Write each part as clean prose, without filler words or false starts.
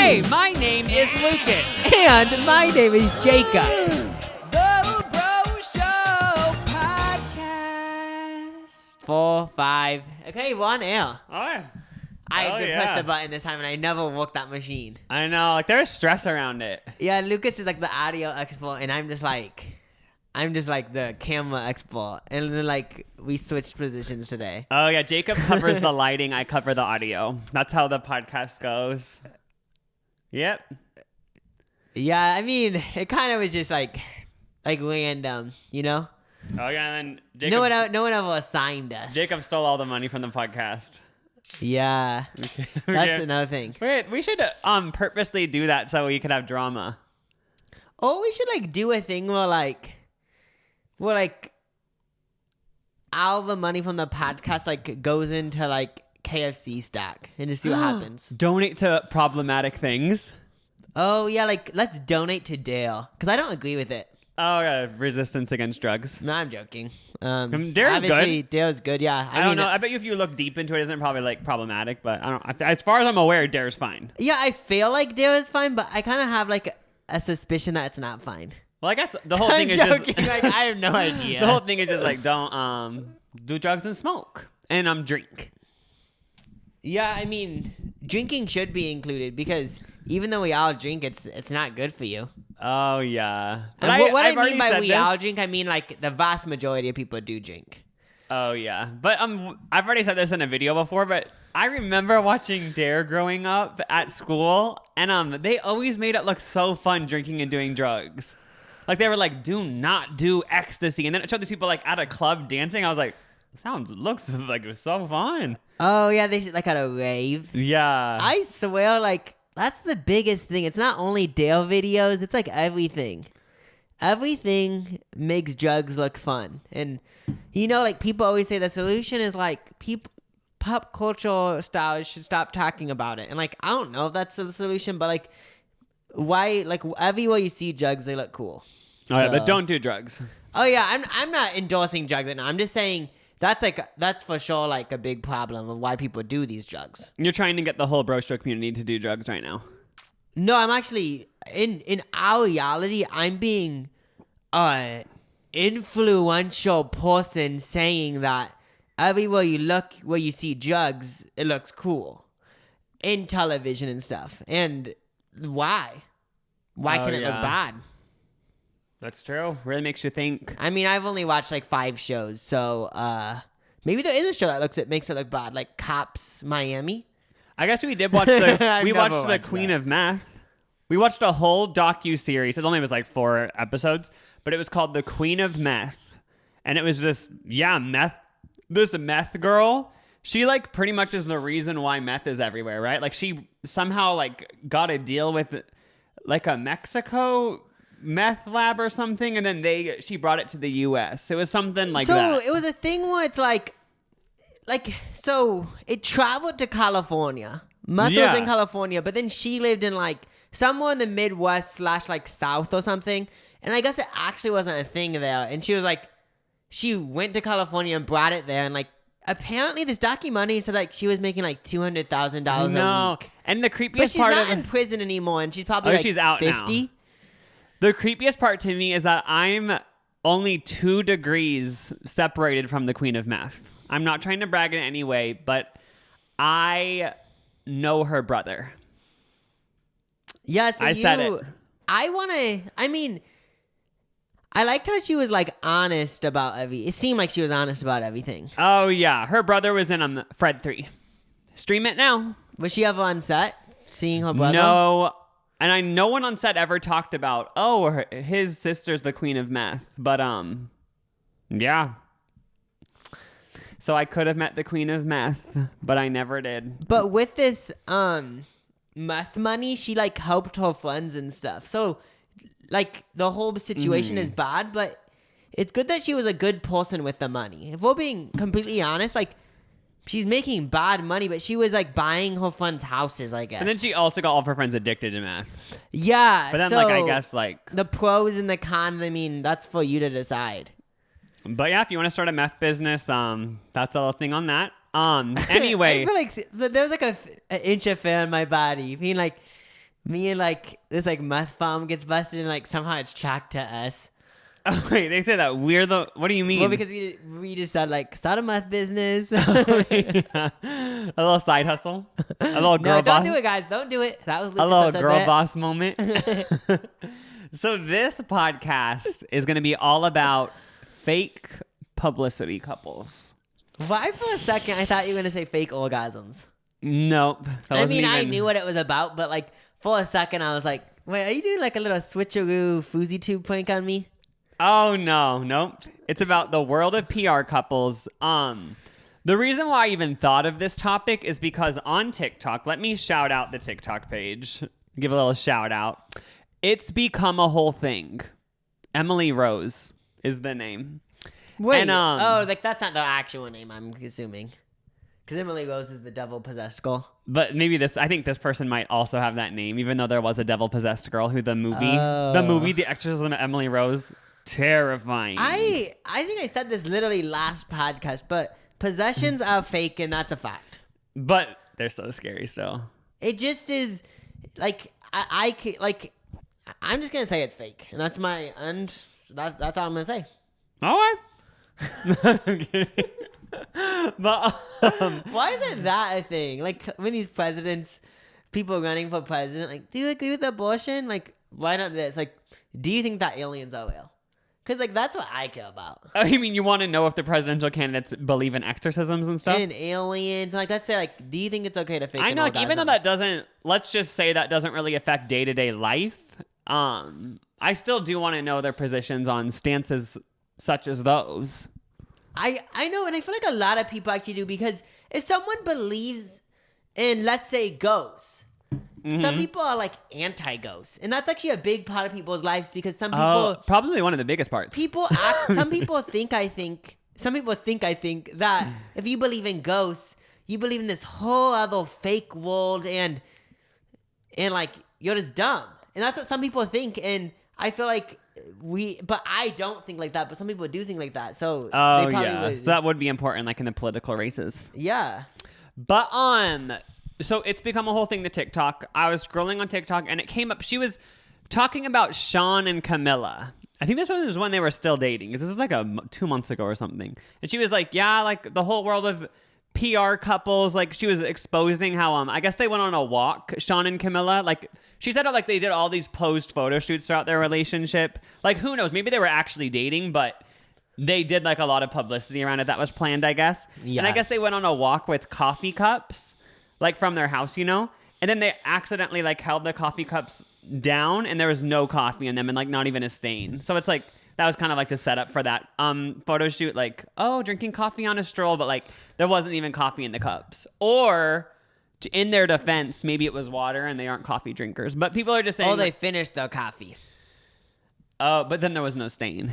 Hey, my name is Lucas. And my name is Jacob. The Bro Show Podcast. 4, 5. Okay, we're on air. Oh, yeah. I Oh, pressed yeah. the button this time and I never worked that machine. I know. Like, there's stress around it. Yeah, Lucas is like the audio expert and I'm just like the camera expert. And then like we switched positions today. Oh, yeah. Jacob covers the lighting. I cover the audio. That's how the podcast goes. Yep. Yeah, I mean, it kind of was just like random, you know? Oh, yeah. And then Jacob, No one ever assigned us. Jacob stole all the money from the podcast. Yeah. That's another thing. Wait, we should purposely do that so we could have drama. Or we should like do a thing where all the money from the podcast like goes into like KFC stack and just see what happens. Donate to problematic things. Oh yeah, like let's donate to D.A.R.E because I don't agree with it. Oh, yeah. Resistance against drugs. No, I'm joking. D.A.R.E.'s obviously, good. D.A.R.E.'s good. Yeah, I don't know. I bet you if you look deep into it, isn't probably like problematic, but I don't. As far as I'm aware, D.A.R.E.'s fine. Yeah, I feel like D.A.R.E. is fine, but I kind of have like a suspicion that it's not fine. Well, I guess the whole I'm thing is joking. just Like I have no idea. the whole thing is just like don't do drugs and smoke and drink. Yeah, I mean, drinking should be included because even though we all drink, it's not good for you. Oh yeah. And But what I've I mean already by said we this. all drink, I mean like the vast majority of people do drink. Oh yeah. But I've already said this in a video before, but I remember watching D.A.R.E. growing up at school, and they always made it look so fun drinking and doing drugs. Like they were like, do not do ecstasy, and then it showed these people like at a club dancing. I was like, looks like it was so fun. Oh yeah, they should like at a rave. Yeah. I swear, like that's the biggest thing. It's not only D.A.R.E. videos; it's like everything. Everything makes drugs look fun, and you know, like people always say the solution is like pop culture stars should stop talking about it, and like I don't know if that's the solution, but like why? Like everywhere you see drugs, they look cool. Oh yeah, but don't do drugs. Oh yeah, I'm not endorsing drugs right now. I'm just saying that's for sure like a big problem of why people do these drugs. You're trying to get the whole bro show community to do drugs right now. No, I'm actually in our reality. I'm being an influential person saying that everywhere you look, where you see drugs, it looks cool in television and stuff. And why? Why can it look bad? That's true. Really makes you think. I mean, I've only watched like 5 shows, so maybe there is a show that makes it look bad, like Cops Miami. I guess we did watch the I've we never watched the watched Queen that. of Meth. We watched a whole docu-series. It only was like 4 episodes, but it was called The Queen of Meth. And it was this meth girl. She like pretty much is the reason why meth is everywhere, right? Like she somehow like got a deal with like a Mexico meth lab or something, and then she brought it to the US. It was something like that. So it was a thing where it's like so it traveled to California. Meth was in California, but then she lived in like somewhere in the Midwest / like South or something. And I guess it actually wasn't a thing there. And she was like, she went to California and brought it there. And like, apparently this documentary said like she was making like $200,000 a week. And the But creepiest she's part not of in prison anymore. And she's probably like she's out 50. now. The creepiest part to me is that I'm only 2 degrees separated from the Queen of Meth. I'm not trying to brag in any way, but I know her brother. Yeah, so I said it. I liked how she was like honest about it seemed like she was honest about everything. Oh, yeah. Her brother was in Fred 3. Stream it now. Was she ever on set seeing her brother? No. And no one on set ever talked about, his sister's the Queen of Meth. But, yeah. So I could have met the Queen of Meth, but I never did. But with this meth money, she like helped her friends and stuff. So like the whole situation is bad, but it's good that she was a good person with the money. If we're being completely honest, like she's making bad money, but she was like buying her friends' houses, I guess. And then she also got all of her friends addicted to meth. Yeah. But then, so I guess, the pros and the cons, I mean, that's for you to decide. But yeah, if you want to start a meth business, that's a thing on that. Anyway. I feel like there's like an inch of hair in my body being like, Me and like this like meth farm gets busted and like somehow it's tracked to us. Oh, wait, they say that we're the. What do you mean? Well, because we just said like start a meth business. Yeah. A little side hustle, a little girl No, boss. don't do it, guys. Don't do it. That was Lucas A little that said girl that. boss moment. So this podcast is going to be all about fake publicity couples. Why for a second I thought you were gonna say fake orgasms. Nope. I mean, I knew what it was about, but like for a second I was like, wait, are you doing like a little switcheroo foozy tube prank on me? Oh no, nope. It's about the world of PR couples. The reason why I even thought of this topic is because on TikTok, let me shout out the TikTok page. Give a little shout out. It's become a whole thing. Emily Rose is the name. Wait, And, like that's not the actual name, I'm assuming. Because Emily Rose is the devil-possessed girl. But maybe I think this person might also have that name, even though there was a devil-possessed girl who the movie, The Exorcism of Emily Rose, terrifying. I think I said this literally last podcast, but possessions are fake and that's a fact. But they're so scary still. It just is, like, I'm just going to say it's fake. And that's that's all I'm going to say. All right. I'm kidding. But Why isn't that a thing? Like, when these presidents, people running for president, like, do you agree with abortion? Like, why not this? Like, do you think that aliens are real? Because, like, that's what I care about. I mean, you want to know if the presidential candidates believe in exorcisms and stuff? And aliens. Like, let's say, like, do you think it's okay to fake I an know, like, even though orgasm? let's just say that doesn't really affect day-to-day life, I still do want to know their positions on stances such as those. I know, and I feel like a lot of people actually do, because if someone believes in, let's say, ghosts, some people are like anti-ghosts, and that's actually a big part of people's lives, because some people Probably one of the biggest parts. some people think that if you believe in ghosts, you believe in this whole other fake world, and like you're just dumb, and that's what some people think, and I feel like but I don't think like that, but some people do think like that. So they probably would. So that would be important, like in the political races. Yeah. But so it's become a whole thing, the TikTok. I was scrolling on TikTok and it came up. She was talking about Shawn and Camila. I think this was when they were still dating. This is like 2 months ago or something. And she was like, yeah, like the whole world of PR couples. Like she was exposing how I guess they went on a walk, Shawn and Camila. Like she said, like they did all these posed photo shoots throughout their relationship. Like who knows? Maybe they were actually dating, but they did like a lot of publicity around it that was planned, I guess. Yeah. And I guess they went on a walk with coffee cups, like from their house, you know? And then they accidentally like held the coffee cups down and there was no coffee in them and like not even a stain. So it's like, that was kind of like the setup for that photo shoot. Like, oh, drinking coffee on a stroll, but like there wasn't even coffee in the cups. Or in their defense, maybe it was water and they aren't coffee drinkers. But people are just saying, Oh, they finished their coffee. oh, but then there was no stain.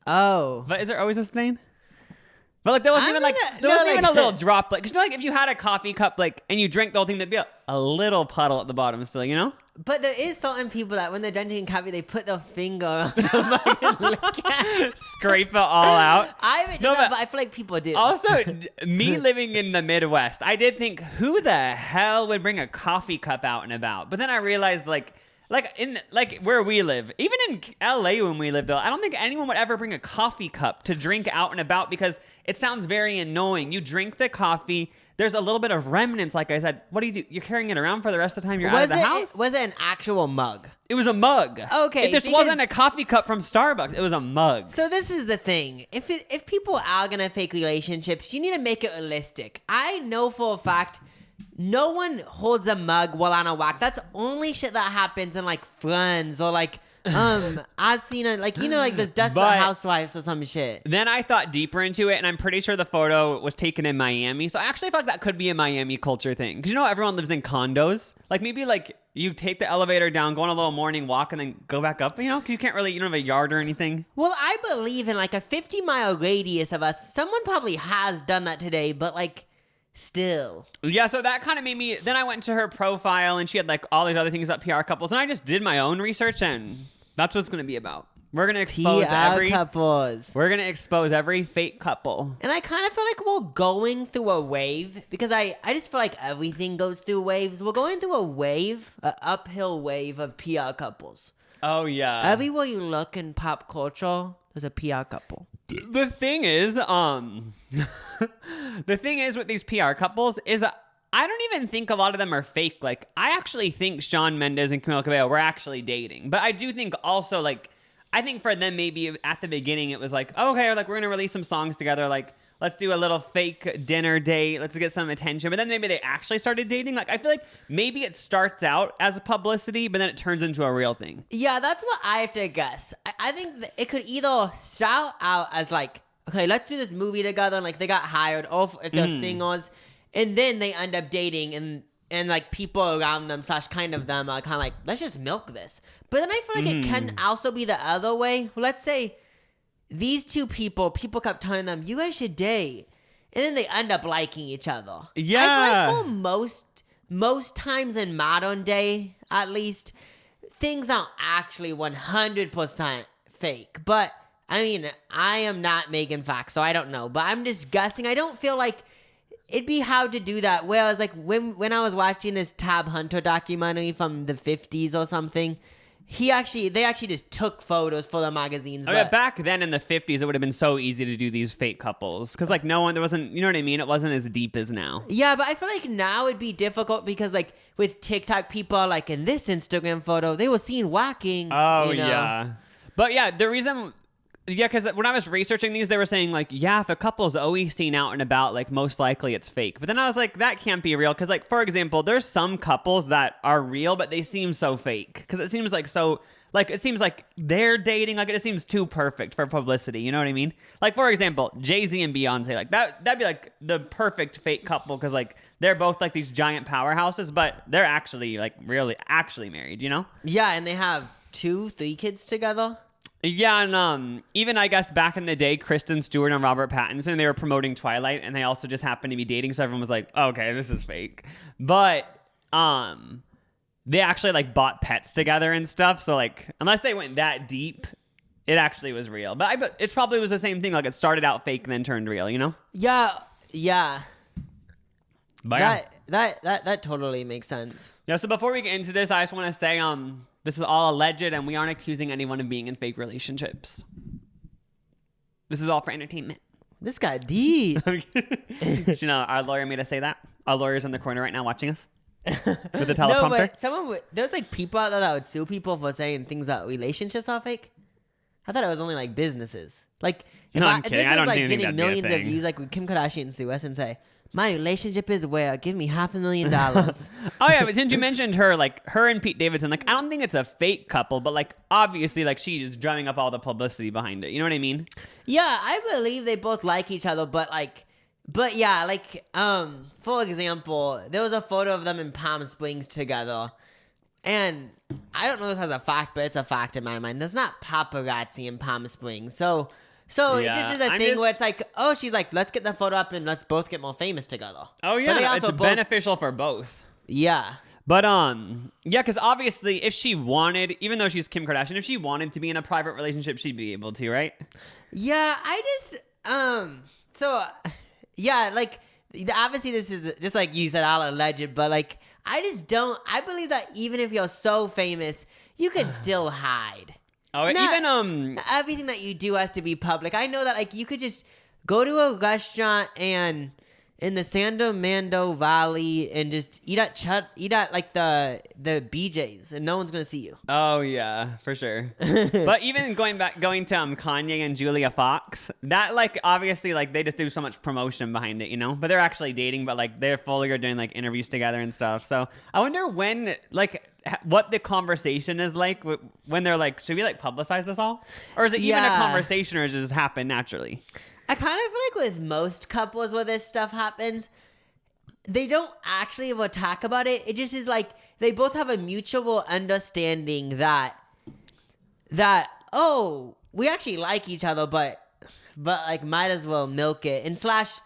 Oh. But is there always a stain? But like there wasn't even even a little drop, like, 'cause you know, like if you had a coffee cup like and you drank the whole thing, there'd be a little puddle at the bottom still, you know? But there is certain people that when they're drinking coffee, they put their finger on the mug and lick it. Scrape it all out. I haven't done that, but I feel like people do. Also, me living in the Midwest, I did think, who the hell would bring a coffee cup out and about? But then I realized, like in where we live, even in LA when we lived, though, I don't think anyone would ever bring a coffee cup to drink out and about because it sounds very annoying. You drink the coffee, there's a little bit of remnants, like I said. What do? You're carrying it around for the rest of the time you're out of the house? Was it an actual mug? It was a mug. Okay, This wasn't a coffee cup from Starbucks. It was a mug. So this is the thing. If people are gonna fake relationships, you need to make it realistic. I know for a fact no one holds a mug while on a walk. That's only shit that happens in like Friends or like I've seen it like, you know, like this Desperate Housewives or some shit. Then I thought deeper into it, and I'm pretty sure the photo was taken in Miami. So I actually feel like that could be a Miami culture thing, because you know everyone lives in condos. Like maybe like you take the elevator down, go on a little morning walk, and then go back up. You know, because you don't have a yard or anything. Well, I believe in like a 50-mile radius of us. Someone probably has done that today, but like. Still. Yeah, so that kind of made me... Then I went to her profile, and she had, like, all these other things about PR couples, and I just did my own research, and that's what it's going to be about. We're gonna expose couples. We're gonna expose every fake couple. And I kind of feel like we're going through a wave because I just feel like everything goes through waves. We're going through a wave, an uphill wave of PR couples. Oh yeah. Everywhere you look in pop culture, there's a PR couple. The thing is, with these PR couples is I don't even think a lot of them are fake. Like, I actually think Shawn Mendes and Camila Cabello were actually dating. But I do think also, like, I think for them maybe at the beginning it was like, oh, okay, like we're going to release some songs together. Like, let's do a little fake dinner date. Let's get some attention. But then maybe they actually started dating. Like, I feel like maybe it starts out as a publicity, but then it turns into a real thing. Yeah, that's what I have to guess. I think that it could either start out as like, okay, let's do this movie together. And like they got hired, or if they're singers. And then they end up dating and like people around them / kind of them are kind of like, let's just milk this. But then I feel like it can also be the other way. Let's say these two people kept telling them, you guys should date. And then they end up liking each other. Yeah. I feel like for most times in modern day, at least, things aren't actually 100% fake. But, I mean, I am not Megan Fox, so I don't know. But I'm just guessing. I don't feel like it'd be hard to do that. Whereas, like, when I was watching this Tab Hunter documentary from the 50s or something, they actually just took photos for the magazines. Oh, yeah, back then in the 50s, it would have been so easy to do these fake couples. Because, like, there wasn't, you know what I mean? It wasn't as deep as now. Yeah, but I feel like now it'd be difficult because, like, with TikTok, people are like, in this Instagram photo, they were seen whacking. Oh, you know? yeah. But, yeah, the reason... Yeah, because when I was researching these, they were saying, like, yeah, if a couple's always seen out and about, like, most likely it's fake. But then I was like, that can't be real. Because, like, for example, there's some couples that are real, but they seem so fake. Because it seems like it seems like they're dating. Like, it just seems too perfect for publicity. You know what I mean? Like, for example, Jay-Z and Beyonce. Like, that'd be, like, the perfect fake couple. Because, like, they're both, like, these giant powerhouses. But they're actually, like, really actually married, you know? Yeah, and they have 2-3 kids together. Yeah, and even I guess back in the day, Kristen Stewart and Robert Pattinson, they were promoting Twilight, and they also just happened to be dating, so everyone was like, oh, okay, this is fake. But they actually like bought pets together and stuff, so like unless they went that deep, it actually was real. But it probably was the same thing, like it started out fake and then turned real, you know? Yeah. But that totally makes sense. Yeah, so before we get into this, I just want to say this is all alleged, and we aren't accusing anyone of being in fake relationships. This is all for entertainment. This got deep. You know, our lawyer made us say that. Our lawyer's in the corner right now watching us with the teleprompter. No, but there's like people out there that would sue people for saying things that relationships are fake. I thought it was only like businesses. Like, I'm kidding. I don't like even think getting that'd be a millions of thing. views. Like, would Kim Kardashian sue us and say, my relationship is where, give me $500,000. Oh yeah, but since you mentioned her, like her and Pete Davidson, like I don't think it's a fake couple, but like obviously like she's drumming up all the publicity behind it. You know what I mean? Yeah, I believe they both like each other, but yeah, like for example, there was a photo of them in Palm Springs together, and I don't know this as a fact, but it's a fact in my mind. There's not paparazzi in Palm Springs, so it just is a thing where it's like, oh, she's like, let's get the photo up and let's both get more famous together. Oh yeah, it's beneficial for both. Yeah. But yeah, because obviously if she wanted, even though she's Kim Kardashian, if she wanted to be in a private relationship, she'd be able to, right? Yeah, I just so yeah, like obviously this is just like you said, all alleged, but like I believe that even if you're so famous, you can still hide. Oh, even everything that you do has to be public. I know that like you could just go to a restaurant and in the San Fernando Valley and just eat at like the BJ's and no one's gonna see you. Oh yeah, for sure. But even going to Kanye and Julia Fox, that like obviously like they just do so much promotion behind it, you know. But they're actually dating, but like they're fully doing like interviews together and stuff. So I wonder when what the conversation is like when they're like, should we like publicize this all, or is it even a conversation, or does it just happen naturally? I kind of feel like with most couples where this stuff happens, they don't actually ever talk about it. It just is like they both have a mutual understanding that oh, we actually like each other, but like might as well milk it. And slash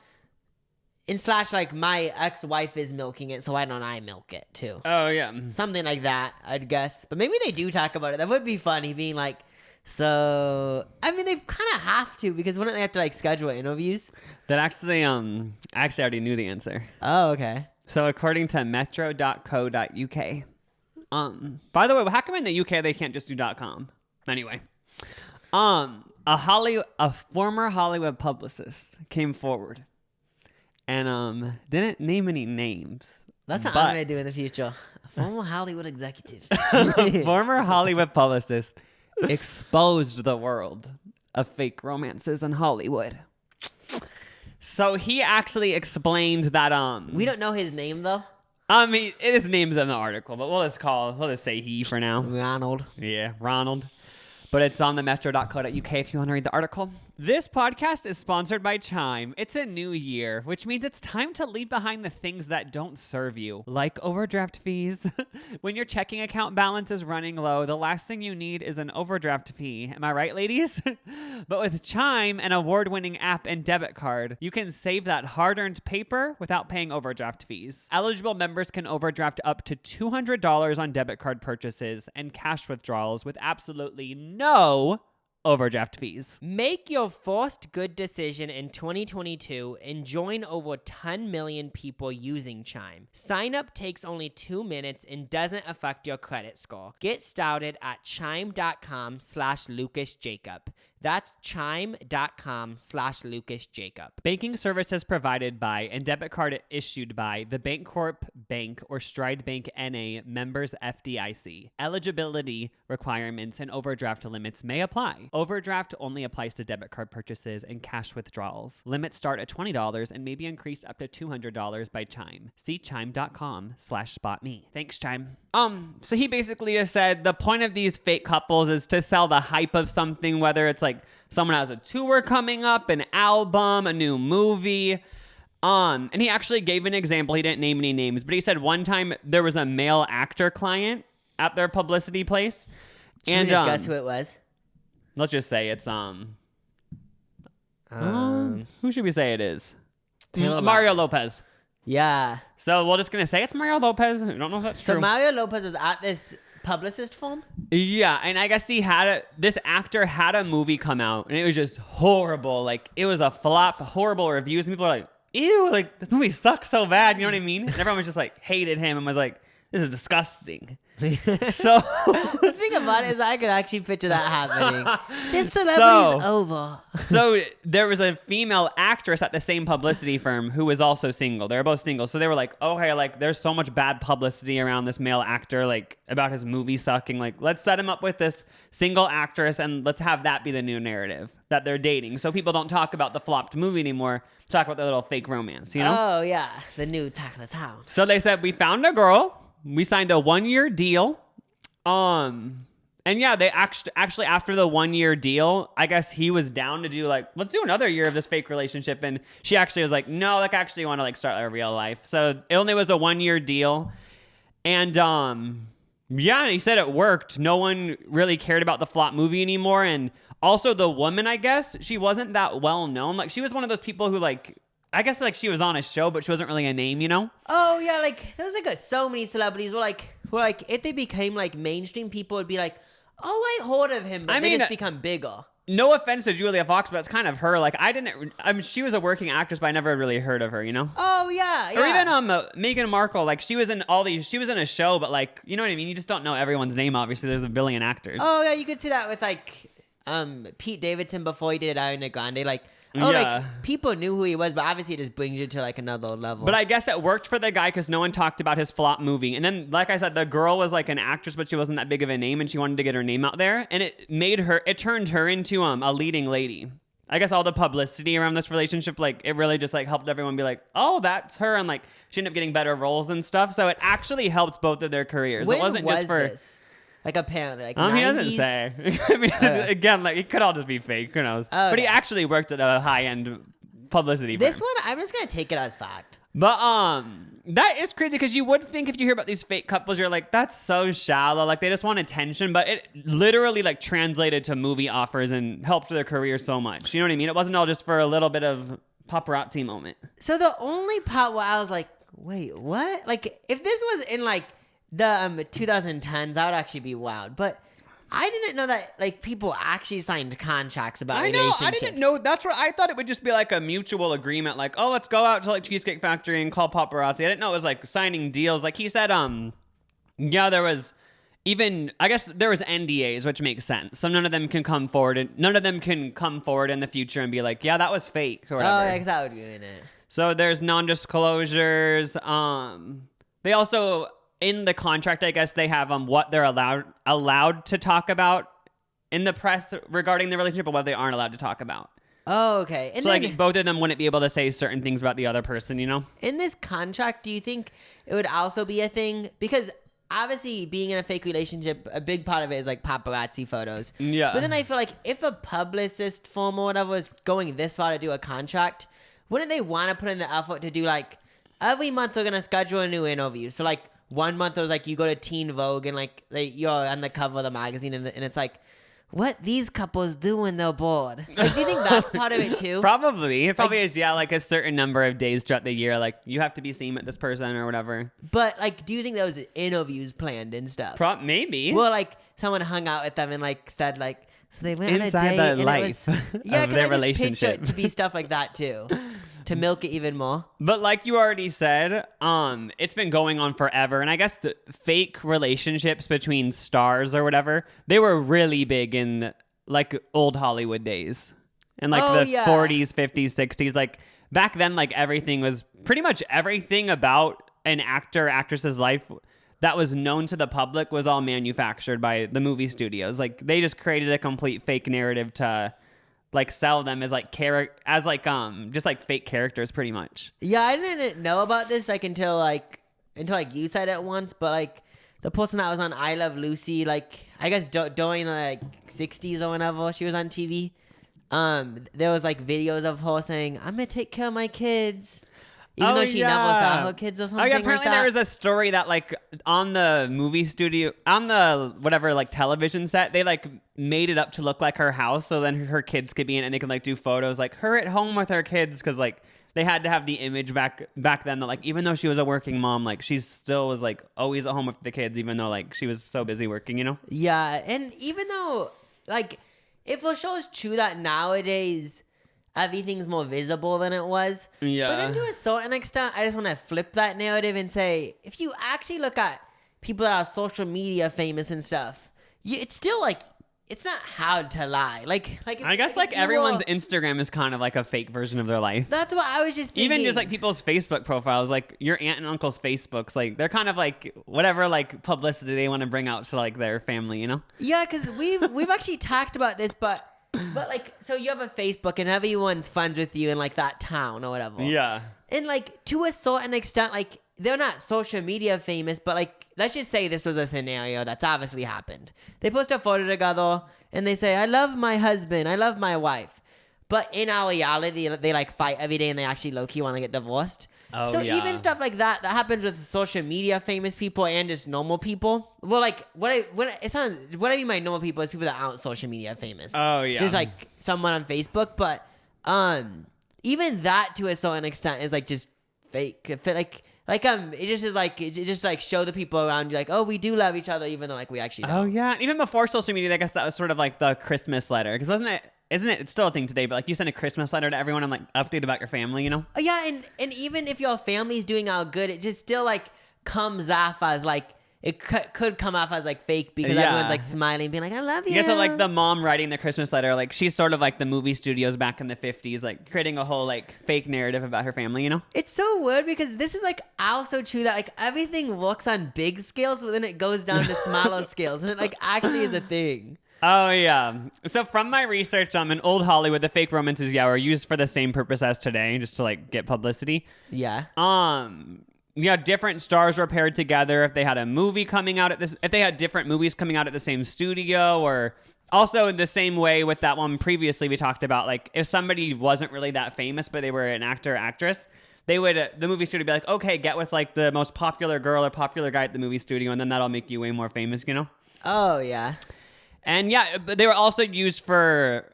like my ex-wife is milking it, so why don't I milk it too? Oh yeah, something like that, I'd guess. But maybe they do talk about it. That would be funny, being like, So, I mean, they kind of have to because wouldn't they have to like schedule interviews? That actually, I actually already knew the answer. Oh, okay. So according to metro.co.uk, by the way, how come in the UK they can't just do .com? Anyway, a former Hollywood publicist came forward and didn't name any names. That's what I'm gonna do in the future. A former Hollywood executive. Former Hollywood publicist exposed the world of fake romances in Hollywood. So he actually explained that We don't know his name though. I mean his name's in the article, but we'll just say he for now. Ronald. Yeah, Ronald. But it's on the metro.co.uk if you want to read the article. This podcast is sponsored by Chime. It's a new year, which means it's time to leave behind the things that don't serve you, like overdraft fees. When your checking account balance is running low, the last thing you need is an overdraft fee. Am I right, ladies? But with Chime, an award-winning app and debit card, you can save that hard-earned paper without paying overdraft fees. Eligible members can overdraft up to $200 on debit card purchases and cash withdrawals with absolutely no overdraft fees. Make your first good decision in 2022 and join over 10 million people using Chime. Sign up takes only 2 minutes and doesn't affect your credit score. Get started at chime.com/LucasJacob. That's chime.com/LucasJacob. Banking services provided by and debit card issued by the Bancorp Bank or Stride Bank NA, members FDIC. Eligibility requirements and overdraft limits may apply. Overdraft only applies to debit card purchases and cash withdrawals. Limits start at $20 and may be increased up to $200 by Chime. See chime.com/spotme. Thanks, Chime. So he basically just said the point of these fake couples is to sell the hype of something, whether it's like someone has a tour coming up, an album, a new movie. And he actually gave an example. He didn't name any names, but he said one time there was a male actor client at their publicity place. And guess who it was? Let's just say it's who should we say it is? Mario Lopez. Yeah. So we're just gonna say it's Mario Lopez. I don't know if that's true. So Mario Lopez was at this Publicist film? Yeah, and I guess this actor had a movie come out, and it was just horrible. Like, it was a flop, horrible reviews, and people are like, ew, like, this movie sucks so bad, you know what I mean? And everyone was just like, hated him, and was like, this is disgusting. So the thing about it is I could actually picture that happening. This celebrity's over. So there was a female actress at the same publicity firm who was also single. They were both single. So they were like, okay, like there's so much bad publicity around this male actor, like about his movie sucking. Like, let's set him up with this single actress and let's have that be the new narrative that they're dating. So people don't talk about the flopped movie anymore. Talk about their little fake romance, you know? Oh, yeah. The new talk of the town. So they said, we found a girl. We signed a 1-year deal. And yeah, they actually after the 1-year deal, I guess he was down to do like, let's do another year of this fake relationship. And she actually was like, no, like I actually want to like start a real life. So it only was a 1-year deal. And yeah, he said it worked. No one really cared about the flop movie anymore. And also the woman, I guess, she wasn't that well known. Like she was one of those people who like, I guess like she was on a show, but she wasn't really a name, you know? Oh yeah, like there was like so many celebrities who like if they became like mainstream, people would be like, oh, I heard of him, but they just become bigger. No offense to Julia Fox, but it's kind of her. Like I mean, she was a working actress, but I never really heard of her, you know? Oh yeah, yeah. Or even Meghan Markle, like she was in a show, but like, you know what I mean? You just don't know everyone's name, obviously. There's a billion actors. Oh yeah, you could see that with like Pete Davidson before he did Ariana Grande, like. Oh, yeah. like, people knew who he was, but obviously it just brings you to, like, another level. But I guess it worked for the guy because no one talked about his flop movie. And then, like I said, the girl was, like, an actress, but she wasn't that big of a name, and she wanted to get her name out there. And it turned her into a leading lady. I guess all the publicity around this relationship, like, it really just, like, helped everyone be like, oh, that's her. And, like, she ended up getting better roles and stuff. So it actually helped both of their careers. When it wasn't was just for... this? Like, apparently, like, he doesn't say. I mean, again, like, it could all just be fake. Who knows? Okay. But he actually worked at a high-end publicity firm. This one, I'm just going to take it as fact. But that is crazy because you would think if you hear about these fake couples, you're like, that's so shallow. Like, they just want attention. But it literally, like, translated to movie offers and helped their career so much. You know what I mean? It wasn't all just for a little bit of paparazzi moment. So the only part where I was like, wait, what? Like, if this was in, like, the 2010s, that would actually be wild. But I didn't know that like people actually signed contracts about I know. relationships. I didn't know. That's what I thought it would just be like a mutual agreement. Like, oh, let's go out to like Cheesecake Factory and call paparazzi. I didn't know it was like signing deals. Like he said, yeah, there was even, I guess there was NDAs, which makes sense. So none of them can come forward in the future and be like, yeah, that was fake or whatever. Oh, yeah, 'cause that would be in it. So there's non-disclosures. They also, in the contract, I guess they have what they're allowed to talk about in the press regarding the relationship, or what they aren't allowed to talk about. Oh, okay. And So then, like both of them wouldn't be able to say certain things about the other person, you know? in this contract, do you think it would also be a thing? Because obviously being in a fake relationship, a big part of it is like paparazzi photos. Yeah. But then I feel like if a publicist firm or whatever is going this far to do a contract, wouldn't they want to put in the effort to do like, every month they're going to schedule a new interview. So like 1 month it was like you go to Teen Vogue and like you're on the cover of the magazine and it's like, what these couples do when they're bored. Like, do you think that's part of it too? Probably. It probably is, yeah, like a certain number of days throughout the year. Like, you have to be seen with this person or whatever. But, like, do you think there was interviews planned and stuff? Maybe. Well, like, someone hung out with them and, like, said, like, so they went Inside on a date. the and life it was, yeah, of 'cause their I just relationship. picture it to be stuff like that too. To milk it even more. But like you already said, it's been going on forever. And I guess the fake relationships between stars or whatever, they were really big in like old Hollywood days. And like the 40s, 50s, 60s. Like back then, like everything was pretty much everything about an actor or actress's life that was known to the public was all manufactured by the movie studios. Like they just created a complete fake narrative to like sell them as like just like fake characters pretty much. Yeah, I didn't know about this like until you said it once, but like the person that was on I Love Lucy, like I guess during the like 60s or whenever she was on TV, there was like videos of her saying, "I'm gonna take care of my kids," even though she never saw her kids or something. Oh yeah, apparently like that. there was a story that like on the movie studio, on the whatever like television set, they like made it up to look like her house, so then her kids could be in it and they could like do photos like her at home with her kids, because like they had to have the image back then that like even though she was a working mom, like she still was like always at home with the kids, even though like she was so busy working, you know? Yeah, and even though like if the show is true that nowadays everything's more visible than it was. Yeah. But then to a certain extent, I just want to flip that narrative and say, if you actually look at people that are social media famous and stuff, it's still like, it's not hard to lie. Like I guess like everyone's Instagram is kind of like a fake version of their life. That's what I was just thinking. Even just like people's Facebook profiles, like your aunt and uncle's Facebooks, like they're kind of like whatever like publicity they want to bring out to like their family, you know? Yeah, because we've actually talked about this, but like, so you have a Facebook and everyone's friends with you in like that town or whatever. Yeah. And like to a certain extent, like they're not social media famous, but like let's just say this was a scenario that's obviously happened. They post a photo together and they say, "I love my husband, I love my wife," but in our reality, they like fight every day and they actually low key want to get divorced. Oh, so yeah. even stuff like that happens with social media famous people and just normal people. Well, like what I mean by normal people is people that aren't social media famous. Oh yeah. Just like someone on Facebook, but even that to a certain extent is like just fake. It just like show the people around you like, oh, we do love each other even though like we actually don't. Oh yeah. Even before social media, I guess that was sort of like the Christmas letter, because isn't it? It's still a thing today, but like you send a Christmas letter to everyone and like update about your family, you know? Yeah, and even if your family's doing all good, it just still like comes off as like it could come off as like fake because everyone's like smiling, being like, "I love you." Yeah, so like the mom writing the Christmas letter, like she's sort of like the movie studios back in the 50s, like creating a whole like fake narrative about her family, you know? It's so weird because this is like also true that like everything works on big scales, but then it goes down to smaller scales, and it like actually is a thing. Oh, yeah. So from my research, in old Hollywood, the fake romances, were used for the same purpose as today, just to, like, get publicity. Yeah. Different stars were paired together if they had a movie coming out if they had different movies coming out at the same studio, or also in the same way with that one previously we talked about, like, if somebody wasn't really that famous, but they were an actor or actress, they would, the movie studio would be like, okay, get with, like, the most popular girl or popular guy at the movie studio, and then that'll make you way more famous, you know? Oh, yeah. And yeah, but they were also used for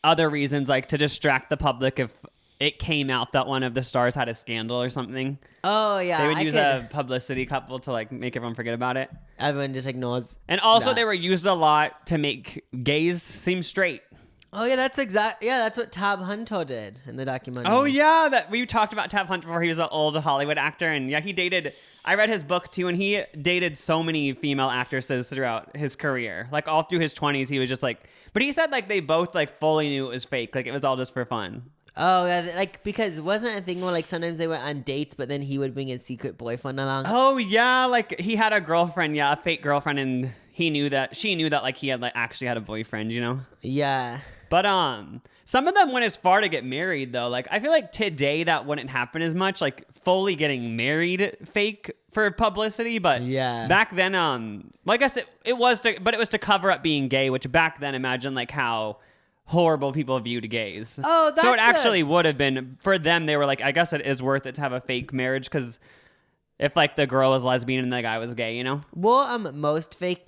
other reasons, like to distract the public if it came out that one of the stars had a scandal or something. Oh yeah, They would use a publicity couple to like make everyone forget about it. Everyone just ignores. And also that. they were used a lot to make gays seem straight. Oh yeah, that's what Tab Hunter did in the documentary. Oh yeah, that we talked about Tab Hunter before. He was an old Hollywood actor, and yeah, he dated. I read his book too, and he dated so many female actresses throughout his career. Like all through his 20s, he was just like. But he said like they both like fully knew it was fake. Like it was all just for fun. Oh, yeah, like because wasn't a thing where like sometimes they were on dates, but then he would bring his secret boyfriend along. Oh yeah, like he had a girlfriend, a fake girlfriend, and she knew that like he had like actually had a boyfriend, you know? Yeah. But some of them went as far to get married though. Like I feel like today that wouldn't happen as much, like fully getting married fake for publicity. But yeah, back then, well, I guess it was to cover up being gay, which back then imagine like how horrible people viewed gays. Oh, that's so it actually would have been for them. They were like, I guess it is worth it to have a fake marriage because if like the girl was lesbian and the guy was gay, you know. Well, most fake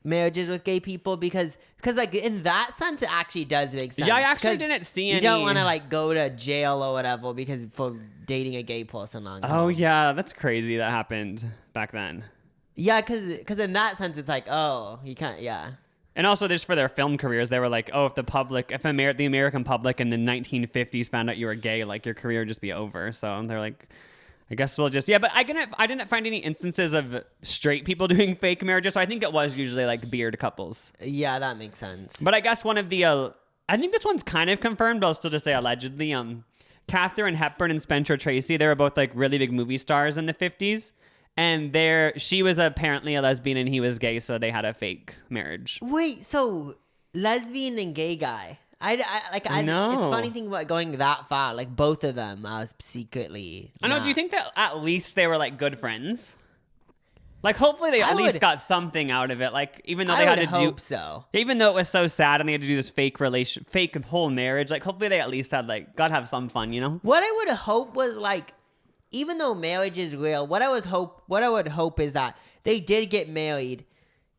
marriages with gay people because like in that sense it actually does make sense. Yeah, I actually didn't see any. You don't want to like go to jail or whatever because for dating a gay person long. Oh yeah, that's crazy. That happened back then. Yeah, because in that sense it's like, oh, you can't. Yeah. And also, just for their film careers, they were like, "Oh, if the American public in the 1950s found out you were gay, like your career would just be over." So they're like, "I guess we'll just But I didn't find any instances of straight people doing fake marriages. So I think it was usually like beard couples. Yeah, that makes sense. But I guess one of the, I think this one's kind of confirmed, but I'll still just say allegedly. Katharine Hepburn and Spencer Tracy, they were both like really big movie stars in the 50s. And she was apparently a lesbian and he was gay, so they had a fake marriage. Wait, so lesbian and gay guy? I know. It's funny thinking about going that far. Like both of them are secretly. I know. Do you think that at least they were like good friends? Like hopefully they at least got something out of it. Like even though they had to hope so. Even though it was so sad and they had to do this fake whole marriage. Like hopefully they at least had like got to have some fun, you know? What I would hope was like. Even though marriage is real, what I would hope is that they did get married.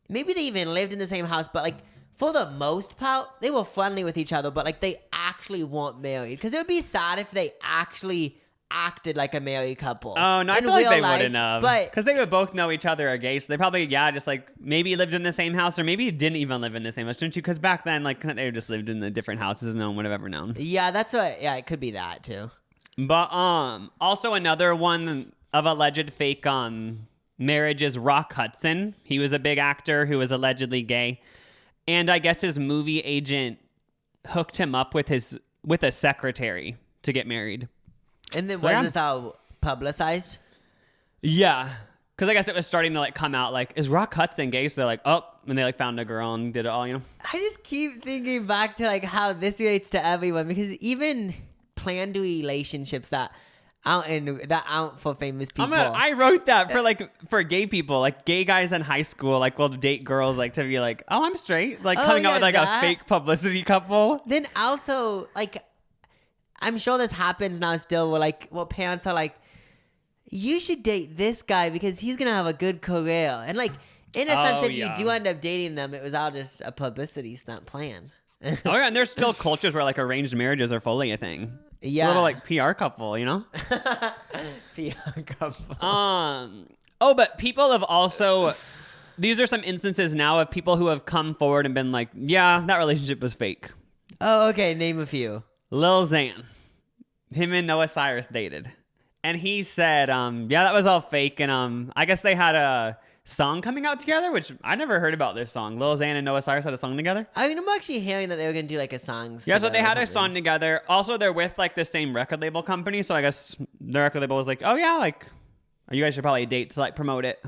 Maybe they even lived in the same house, but like for the most part, they were friendly with each other, but like they actually weren't married. Because it would be sad if they actually acted like a married couple. Oh, no, I feel like they wouldn't have. But because they would both know each other are gay, so they probably, just like maybe lived in the same house, or maybe didn't even live in the same house, didn't you? Because back then, like they just lived in the different houses, no one would have ever known. Yeah, it could be that too. But also another one of alleged fake marriage is Rock Hudson. He was a big actor who was allegedly gay, and I guess his movie agent hooked him up with a secretary to get married. And then was this all publicized? Yeah, because I guess it was starting to like come out like, is Rock Hudson gay? So they're like, oh, and they like found a girl and did it all, you know. I just keep thinking back to like how this relates to everyone because even planned relationships that aren't for famous people. I wrote that for gay people, like gay guys in high school, like will date girls like to be like, oh, I'm straight, like coming out with like a fake publicity couple. Then also like, I'm sure this happens now still, where like, parents are like, you should date this guy because he's gonna have a good career, and like in a sense, if you do end up dating them, it was all just a publicity stunt plan. Oh yeah, and there's still cultures where like arranged marriages are fully a thing. Yeah, a little like PR couple, you know. PR couple. But people have also. These are some instances now of people who have come forward and been like, yeah, that relationship was fake. Oh, okay. Name a few. Lil Xan, him and Noah Cyrus dated, and he said, yeah, that was all fake, and I guess they had a song coming out together, which I never heard about this song. Lil Xan and Noah Cyrus had a song together. I mean, I'm actually hearing that they were gonna do like a song. Yeah, so they had a song together. Also, they're with like the same record label company, so I guess the record label was like, oh yeah, like you guys should probably date to like promote it.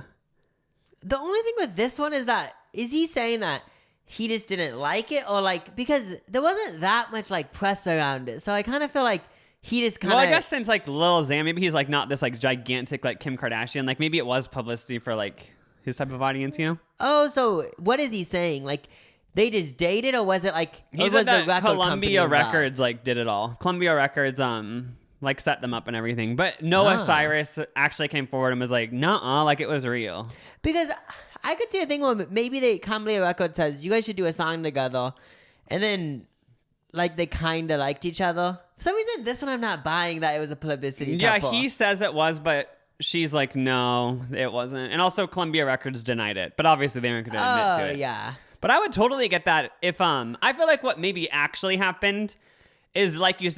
The only thing with this one is he saying that he just didn't like it, or like because there wasn't that much like press around it, so I kind of feel like he just kind of. Well, I guess since like Lil Xan, maybe he's like not this like gigantic like Kim Kardashian, like maybe it was publicity for like his type of audience, you know? Oh, so what is he saying? Like, they just dated, or was it like he said that Columbia Records like did it all. Columbia Records like set them up and everything. But Noah Cyrus actually came forward and was like, nuh-uh, like it was real. Because I could see a thing where maybe Columbia Records says, you guys should do a song together, and then like they kind of liked each other. For some reason, this one I'm not buying that it was a publicity Yeah, couple. he says it was, but she's like, no, it wasn't. And also Columbia Records denied it, but obviously they weren't going to admit to it. Yeah. But I would totally get that if I feel like what maybe actually happened is like you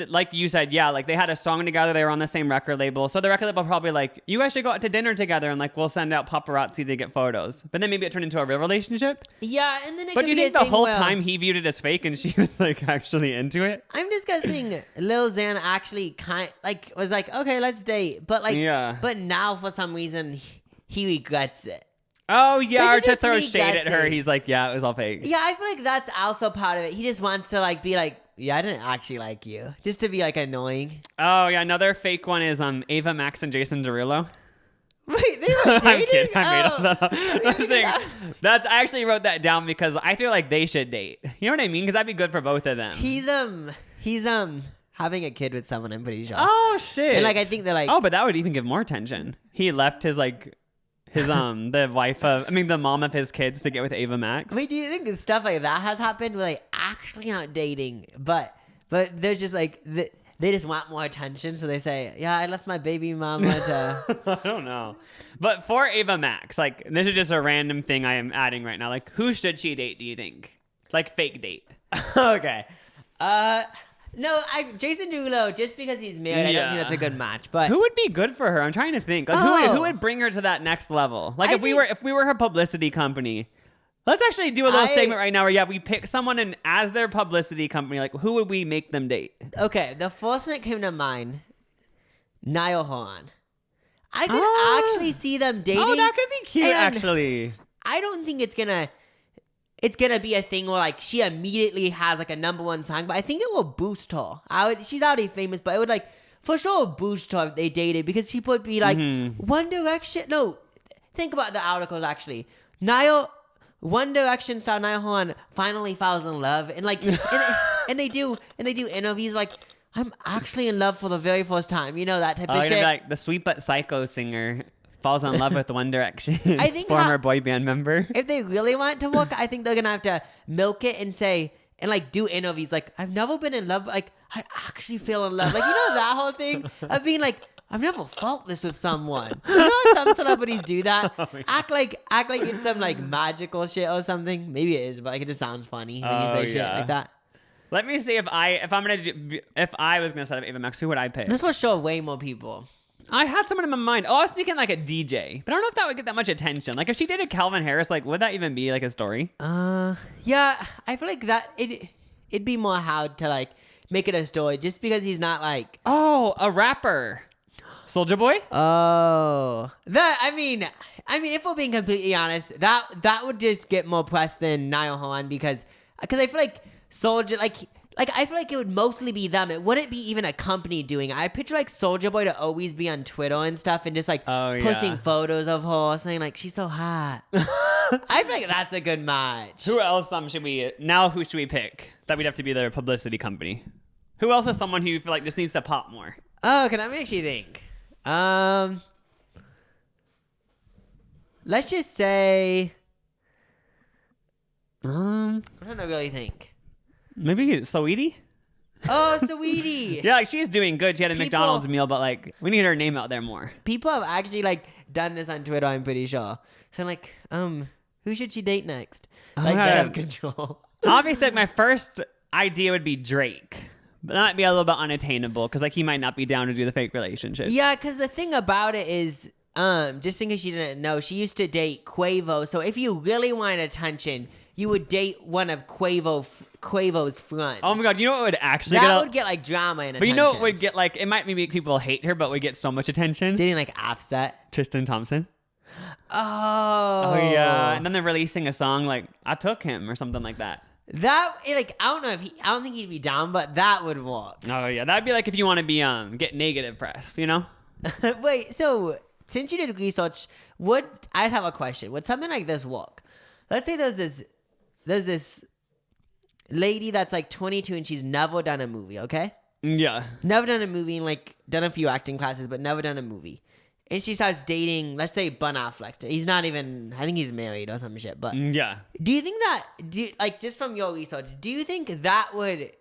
said, yeah, like they had a song together, they were on the same record label. So the record label probably like, you guys should go out to dinner together and like we'll send out paparazzi to get photos. But then maybe it turned into a real relationship. Yeah, and then it But could do you be think a the thing whole where- time he viewed it as fake and she was like actually into it? I'm just guessing Lil Xan actually was like, okay, let's date. But like, Yeah. but now for some reason he regrets it. Oh yeah, or This is to just throw me shade at her, guessing. he's like, yeah, it was all fake. Yeah, I feel like that's also part of it. He just wants to like be like, yeah, I didn't actually like you, just to be like annoying. Oh yeah, another fake one is Ava Max and Jason Derulo. Wait, they were dating? I'm kidding. I made all Oh. that up. I was saying, I actually wrote that down because I feel like they should date. You know what I mean? Because that'd be good for both of them. He's having a kid with someone, I'm pretty sure. Oh shit! And like I think they're like, Oh, but that would even give more tension. He left his the mom of his kids to get with Ava Max. wait, do you think stuff like that has happened where they actually aren't dating, but there's just like they just want more attention, so they say, yeah, I left my baby mama to. I don't know. But for Ava Max, like this is just a random thing I am adding right now. Like who should she date, do you think? Like fake date. Okay. No, Jason Derulo, just because he's married, I don't think that's a good match. But Who would be good for her? I'm trying to think. Like who would bring her to that next level? Like if we were her publicity company. Let's actually do a little segment right now where we pick someone and as their publicity company, like who would we make them date? Okay, the first one that came to mind, Niall Horan. I could actually see them dating. Oh, that could be cute, and actually. I don't think it's gonna be a thing where like she immediately has like a #1 song, but I think it will boost her. She's already famous, but it would like for sure boost her if they dated because people would be like, One Direction. No, think about the articles actually. One Direction star Niall Horan finally falls in love, and like, and they do interviews like, I'm actually in love for the very first time. You know, that type of shit. Like the sweet but psycho singer falls in love with One Direction. I think former boy band member. If they really want to work, I think they're gonna have to milk it and say and like do interviews like I've never been in love, but like I actually feel in love. Like you know that whole thing of being like I've never felt this with someone. You know some celebrities do that. Act like it's some like magical shit or something. Maybe it is, but like it just sounds funny when you say shit like that. Let me see if I was gonna set up Ava Max, who would I pick? This will show way more people. I had someone in my mind. Oh, I was thinking like a DJ, but I don't know if that would get that much attention. Like if she dated Calvin Harris, like would that even be like a story? Yeah, I feel like that it'd be more hard to like make it a story just because he's not like a rapper. Soulja Boy? Oh, I mean, if we're being completely honest, that would just get more press than Niall Horan because I feel like Soulja, like I feel like it would mostly be them. It wouldn't be even a company doing it. I picture like Soulja Boy to always be on Twitter and stuff and just like posting photos of her saying like she's so hot. I feel like that's a good match. Who else who should we pick? That we'd have to be their publicity company. Who else is someone who you feel like just needs to pop more? Oh, can I actually think? Let's just say I don't really think. Maybe Saweetie? Oh, Saweetie. Yeah, like she's doing good. She had a McDonald's meal, but like we need her name out there more. People have actually like done this on Twitter, I'm pretty sure. So like, who should she date next? Like they have control. Obviously, like, my first idea would be Drake. But that might be a little bit unattainable because like he might not be down to do the fake relationship. Yeah, because the thing about it is, just in case you didn't know, she used to date Quavo. So if you really wanted attention, you would date one of Quavo's friends. Oh my god, you know what would actually would get like drama and attention. But you know what would get like it might make people hate her, but would get so much attention. Dating like Offset. Tristan Thompson. Oh yeah, and then they're releasing a song like "I Took Him" or something like that. I don't think he'd be down, but that would work. Oh yeah, that'd be like if you want to be get negative press, you know? Wait, so since you did research, I just have a question. Would something like this work? Let's say there's this lady that's like 22 and she's never done a movie, okay? Yeah. Never done a movie and like done a few acting classes, but never done a movie. And she starts dating, let's say, Ben Affleck. He's not even, I think he's married or some shit. But yeah. do you think that, just from your research, do you think that would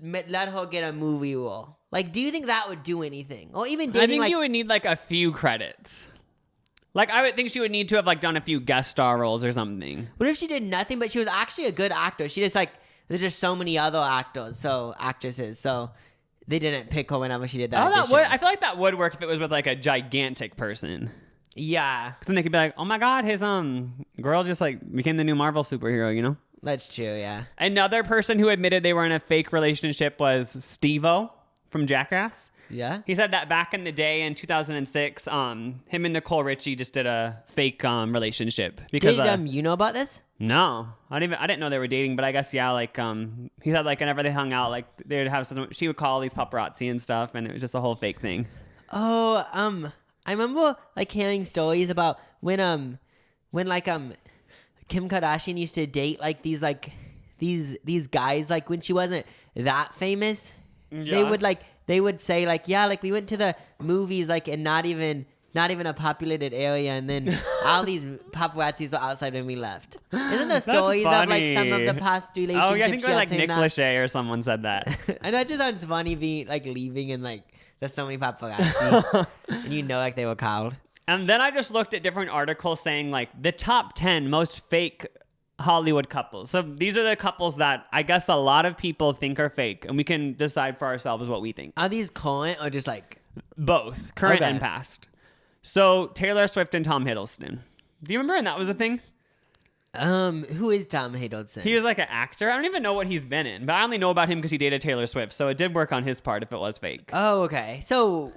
let her get a movie role. Like, do you think that would do anything? Or even I dating, think like, you would need like a few credits. Like, I would think she would need to have like done a few guest star roles or something. what if she did nothing, but she was actually a good actor? She just like, there's just so many other actresses, so they didn't pick her whenever she did that. I feel like that would work if it was with like a gigantic person. Yeah, 'Cause then they could be like, oh my God, his girl just like became the new Marvel superhero, you know? that's true. Yeah. Another person who admitted they were in a fake relationship was Steve-O from Jackass. Yeah. He said that back in the day in 2006, him and Nicole Richie just did a fake relationship because Did you know about this? no, I didn't know they were dating, but I guess yeah, like he said like whenever they hung out, like they would have she would call these paparazzi and stuff, and it was just a whole fake thing. Oh, I remember like hearing stories about when like Kim Kardashian used to date like these guys, like when she wasn't that famous. Yeah. They would say like, yeah, like we went to the movies like in not even a populated area, and then all these paparazzis were outside when we left. Isn't there stories of like some of the past relationships? Oh yeah, I think it was like saying Nick that? Lachey or someone said that. And that just sounds funny, being like leaving and like there's so many paparazzi, and you know like they were called. And then I just looked at different articles saying like the top 10 most fake Hollywood couples. So these are the couples that I guess a lot of people think are fake, and we can decide for ourselves what we think. Are these current or just like Both current Okay. and past. So Taylor Swift and Tom Hiddleston. Do you remember when that was a thing? who is Tom Hiddleston? He was like an actor. I don't even know what he's been in, but I only know about him because he dated Taylor Swift. So it did work on his part if it was fake. Oh, okay. So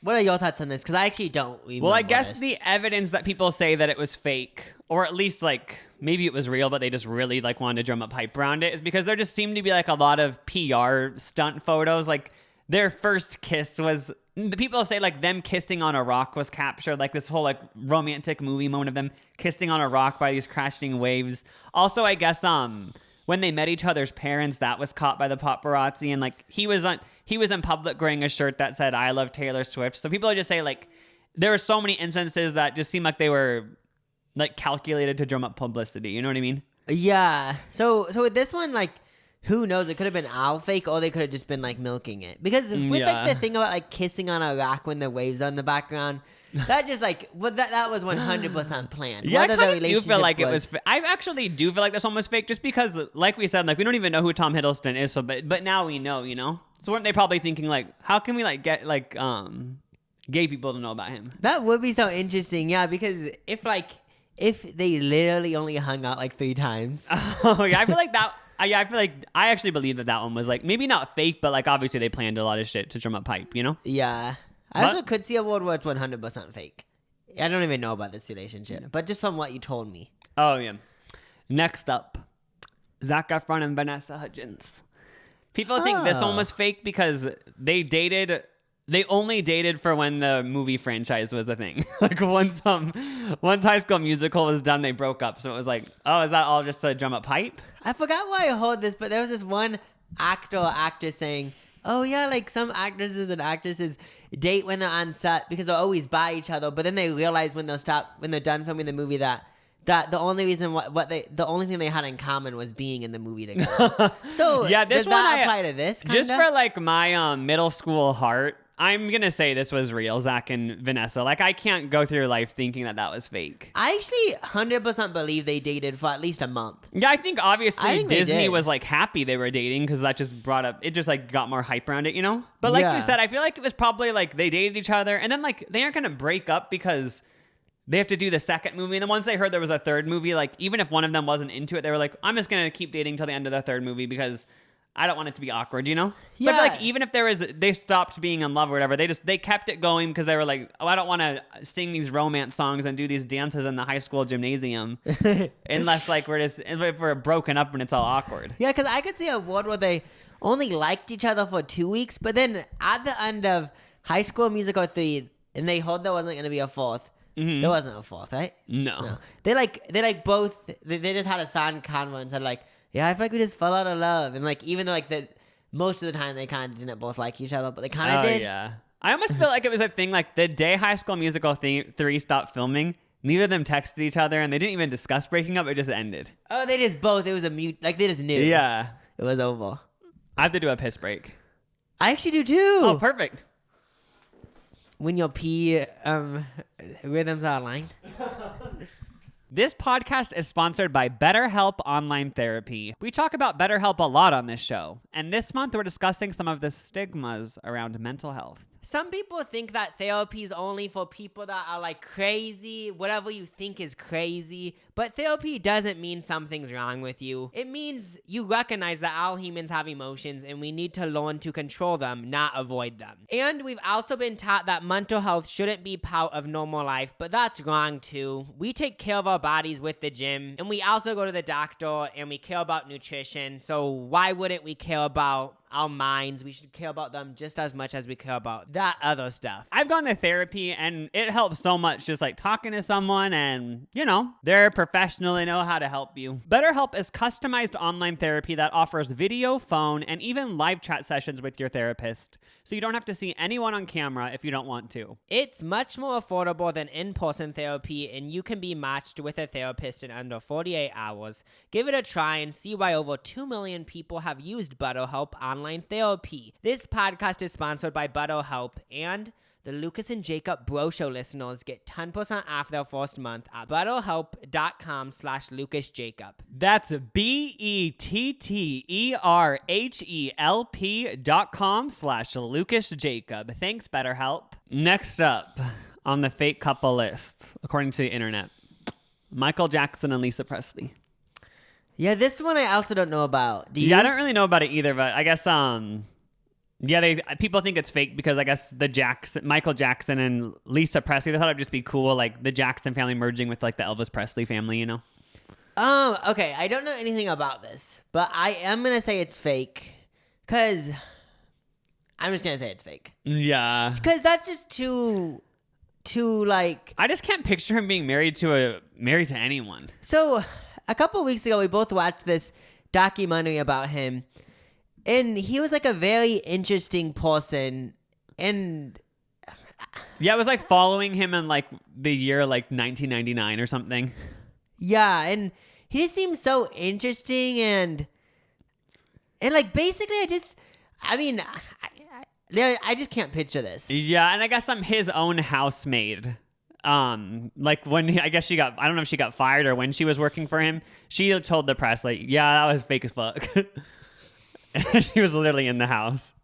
what are your thoughts on this? Because I actually don't remember Well, I guess this. the evidence that people say that it was fake, or at least like maybe it was real, but they just really like wanted to drum up hype around it, is because there just seemed to be like a lot of PR stunt photos. Like their first kiss was, the people say like them kissing on a rock was captured, like this whole like romantic movie moment of them kissing on a rock by these crashing waves. Also, I guess when they met each other's parents, that was caught by the paparazzi, and like he was in public wearing a shirt that said "I love Taylor Swift." So people just say like there were so many instances that just seemed like they were like calculated to drum up publicity. You know what I mean? Yeah. So with this one, like, who knows? It could have been all fake, or they could have just been like milking it. Because with Yeah. like the thing about like kissing on a rock when the waves are in the background, that just like that was 100% planned. Yeah, I Whether the kind of do feel relationship like it was. I actually do feel like this one was fake, just because, like we said, like we don't even know who Tom Hiddleston is. So, but now we know, you know. So weren't they probably thinking like, how can we like get like gay people to know about him? That would be so interesting, yeah. Because if they literally only hung out like 3 times. Oh yeah, I feel like that. I feel like I actually believe that one was like maybe not fake, but like obviously they planned a lot of shit to drum up hype, you know? Yeah. I But- also could see a world where it's 100% fake. I don't even know about this relationship, but just from what you told me. Oh yeah. Next up, Zac Efron and Vanessa Hudgens. People think this one was fake because they only dated for when the movie franchise was a thing. Like once High School Musical was done, they broke up. So it was like, oh, is that all just to drum up hype? I forgot why I heard this, but there was this one actor or actress saying, oh yeah, like some actresses and actresses date when they're on set because they're always by each other, but then they realize when they're done filming the movie that the only reason the only thing they had in common was being in the movie together. So Yeah, this does that one apply to this? Just kinda? for like my middle school heart, I'm gonna say this was real, Zach and Vanessa. Like I can't go through life thinking that was fake. I actually 100% believe they dated for at least a month. Yeah, I think obviously I think they Disney did. was like happy they were dating because that just like got more hype around it, you know? But like Yeah. you said, I feel like it was probably like they dated each other and then like they aren't gonna break up because they have to do the second movie. And then once they heard there was a third movie, like even if one of them wasn't into it, they were like, I'm just gonna keep dating till the end of the third movie because I don't want it to be awkward, you know? So I feel like Yeah. even if they stopped being in love or whatever, they kept it going because they were like, oh, I don't want to sing these romance songs and do these dances in the high school gymnasium unless like if we're broken up and it's all awkward. Yeah, because I could see a world where they only liked each other for 2 weeks, but then at the end of High School Musical 3, and they heard there wasn't going to be a fourth. There wasn't a fourth, right? No. They just had a song convo and said like, yeah, I feel like we just fell out of love. And like, even though like most of the time they kind of didn't both like each other, but they kind of did. Yeah. I almost feel like it was a thing like the day High School Musical 3 stopped filming, neither of them texted each other and they didn't even discuss breaking up. It just ended. Oh, they just both, it was a mute, like they just knew. Yeah. It was over. I have to do a piss break. I actually do too. Oh, perfect. When your pee rhythms are aligned. This podcast is sponsored by BetterHelp Online Therapy. We talk about BetterHelp a lot on this show, and this month we're discussing some of the stigmas around mental health. Some people think that therapy is only for people that are like crazy, whatever you think is crazy. But therapy doesn't mean something's wrong with you. It means you recognize that all humans have emotions and we need to learn to control them, not avoid them. And we've also been taught that mental health shouldn't be part of normal life, but that's wrong too. We take care of our bodies with the gym, and we also go to the doctor, and we care about nutrition. So why wouldn't we care about our minds? We should care about them just as much as we care about that other stuff. I've gone to therapy and it helps so much just like talking to someone and, they're professional. They know how to help you. BetterHelp is customized online therapy that offers video, phone, and even live chat sessions with your therapist. So you don't have to see anyone on camera if you don't want to. It's much more affordable than in-person therapy, and you can be matched with a therapist in under 48 hours. Give it a try and see why over 2 million people have used BetterHelp online therapy. This podcast is sponsored by BetterHelp, and the Lucas and Jacob Bro Show listeners get 10% off their first month at BetterHelp.com/LucasJacob. That's BetterHelp.com/LucasJacob. Thanks, BetterHelp. Next up on the fake couple list, according to the internet, Michael Jackson and Lisa Presley. Yeah, this one I also don't know about. Do you? Yeah, I don't really know about it either, but I guess people think it's fake because I guess Michael Jackson and Lisa Presley, they thought it'd just be cool, like the Jackson family merging with like the Elvis Presley family, Okay, I don't know anything about this, but I am gonna say it's fake, cause I'm just gonna say it's fake. Yeah. Cause that's just too like. I just can't picture him being married to anyone. So a couple weeks ago, we both watched this documentary about him. And he was like a very interesting person. And yeah, it was like following him in like the year like 1999 or something. Yeah, and he just seems so interesting and like basically I just can't picture this. Yeah, and I guess I'm his own housemaid. Like when I don't know if she got fired or when she was working for him, she told the press like, yeah, that was fake as fuck. She was literally in the house.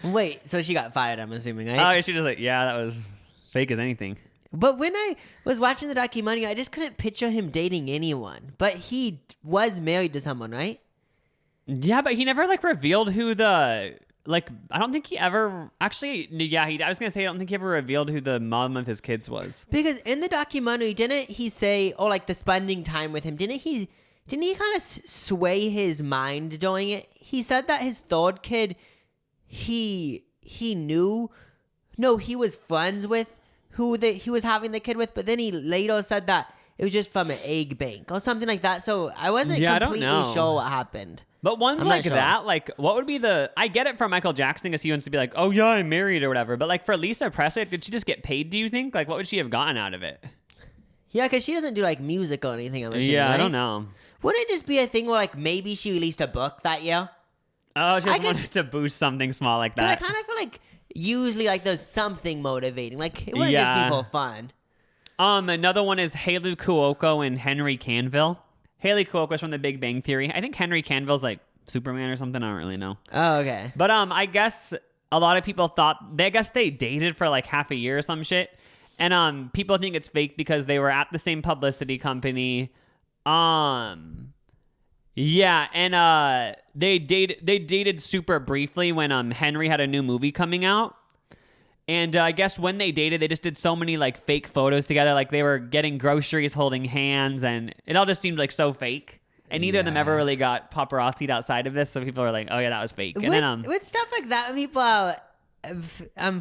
Wait, so she got fired, I'm assuming, right? Oh, she was like, yeah, that was fake as anything. But when I was watching the documentary, I just couldn't picture him dating anyone. But he was married to someone, right? Yeah, but he never like revealed who I don't think he ever actually. Yeah, I was gonna say I don't think he ever revealed who the mom of his kids was. Because in the documentary, didn't he say, like the spending time with him? Didn't he kind of sway his mind during it? He said that his third kid, he knew, no, he was friends with who he was having the kid with, but then he later said that it was just from an egg bank or something like that. So I wasn't completely sure what happened. But ones like that, like what would be I get it for Michael Jackson because he wants to be like, oh yeah, I'm married or whatever. But like for Lisa Presley, did she just get paid, do you think? Like what would she have gotten out of it? Yeah, because she doesn't do like music or anything, I'm assuming, yeah, right? I don't know. Wouldn't it just be a thing where like maybe she released a book that year? Oh, she just wanted to boost something small like that. I kind of feel like usually like there's something motivating. Like it wouldn't just be for fun. Another one is Haley Cuoco and Henry Cavill. Haley Cuoco's from The Big Bang Theory. I think Henry Cavill's like Superman or something. I don't really know. Oh, okay. But I guess a lot of people thought they dated for like half a year or some shit. And people think it's fake because they were at the same publicity company. Yeah, and they dated super briefly when Henry had a new movie coming out. And I guess when they dated, they just did so many like fake photos together. Like they were getting groceries, holding hands, and it all just seemed like so fake. And neither of them ever really got paparazzi'd outside of this, so people were like, "Oh yeah, that was fake." And with stuff like that, when people are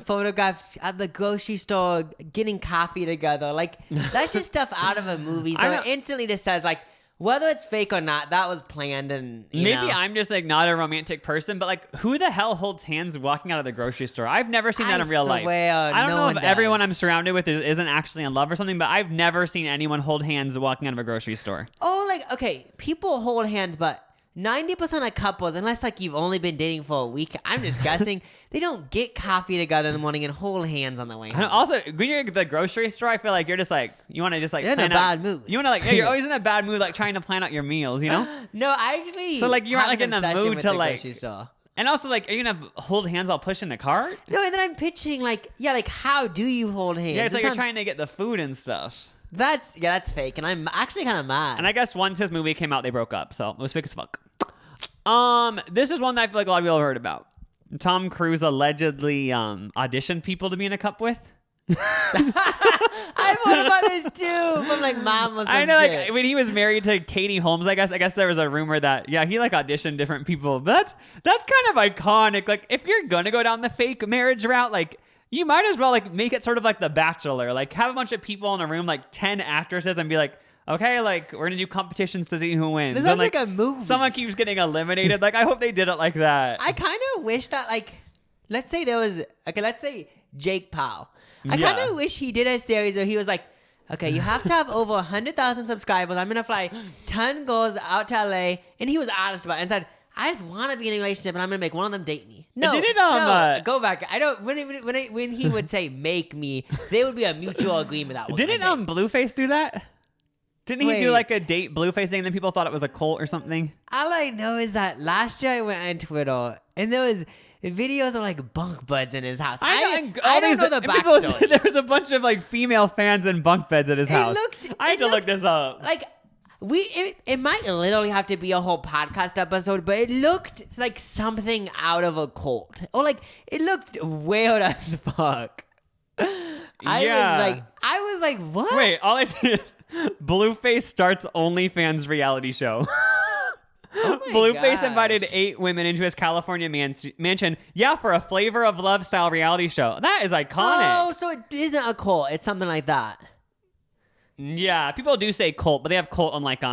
photographed at the grocery store getting coffee together, like that's just stuff out of a movie. So it instantly just says like, whether it's fake or not, that was planned. And maybe I'm just like not a romantic person, but like who the hell holds hands walking out of the grocery store? I've never seen that in real life. I don't know if everyone I'm surrounded with isn't actually in love or something, but I've never seen anyone hold hands walking out of a grocery store. Oh, like, okay, people hold hands, but 90% of couples, unless like you've only been dating for a week, I'm just guessing, they don't get coffee together in the morning and hold hands on the way home. And also, when you're at the grocery store, I feel like you're just like, you want to just like You're in a plan bad out, mood. You want to like, yeah, you're always in a bad mood, like trying to plan out your meals, you know? No, I actually. So, like, you aren't, have like, in an the obsession mood with to, the like- grocery store. And also, like, are you gonna hold hands while pushing the cart? No, and then I'm pitching like, yeah, like how do you hold hands? Yeah, it's It like you're sounds- trying to get the food and stuff. That's fake, and I'm actually kind of mad. And I guess once his movie came out, they broke up. So it was fake as fuck. This is one that I feel like a lot of people have heard about. Tom Cruise allegedly auditioned people to be in a cup with. I've heard about this too from like mom or some I know, shit. like when he was married to Katie Holmes, I guess there was a rumor that he like auditioned different people. But that's kind of iconic. Like if you're gonna go down the fake marriage route, like you might as well like make it sort of like The Bachelor. Like have a bunch of people in a room, like 10 actresses, and be like, okay, like we're gonna do competitions to see who wins. This And, sounds like a movie. Someone keeps getting eliminated. Like I hope they did it like that. I kind of wish that like, let's say there was let's say Jake Paul. I Yeah. kind of wish he did a series where he was like, okay, you have to have over 100,000 subscribers. I'm gonna fly 10 girls out to LA, and he was honest about it and said, I just want to be in a relationship, and I'm gonna make one of them date me. No, Didn't, no, go back. I don't. When he would say make me, there would be a mutual agreement that was Didn't Blueface do that? Didn't he do Wait. like a date Blueface thing and then people thought it was a cult or something? All I know is that last year I went on Twitter, and there was videos of like bunk buds in his house. I don't know the backstory. There was a bunch of like female fans in bunk beds at his house. I had to look looked this up. Like it might literally have to be a whole podcast episode, but it looked like something out of a cult, or like it looked weird as fuck. I was like, what? Wait, all I see is Blueface starts OnlyFans reality show. Oh my Blueface gosh. invited 8 women into his California mansion. Yeah, for a Flavor of Love style reality show. That is iconic. Oh, so it isn't a cult. It's something like that. Yeah, people do say cult, but they have cult on like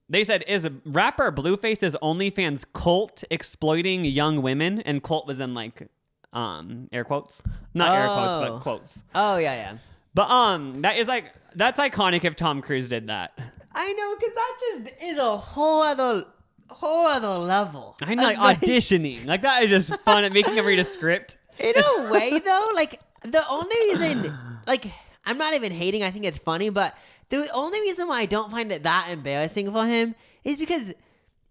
they said is rapper Blueface's OnlyFans cult exploiting young women, and cult was in like air quotes. Not air quotes, but quotes. Oh yeah. But that's iconic if Tom Cruise did that. I know, because that just is a whole other level. I know, like auditioning. Like that is just fun at making him read a script. In a way, though, like the only reason, like I'm not even hating. I think it's funny, but the only reason why I don't find it that embarrassing for him is because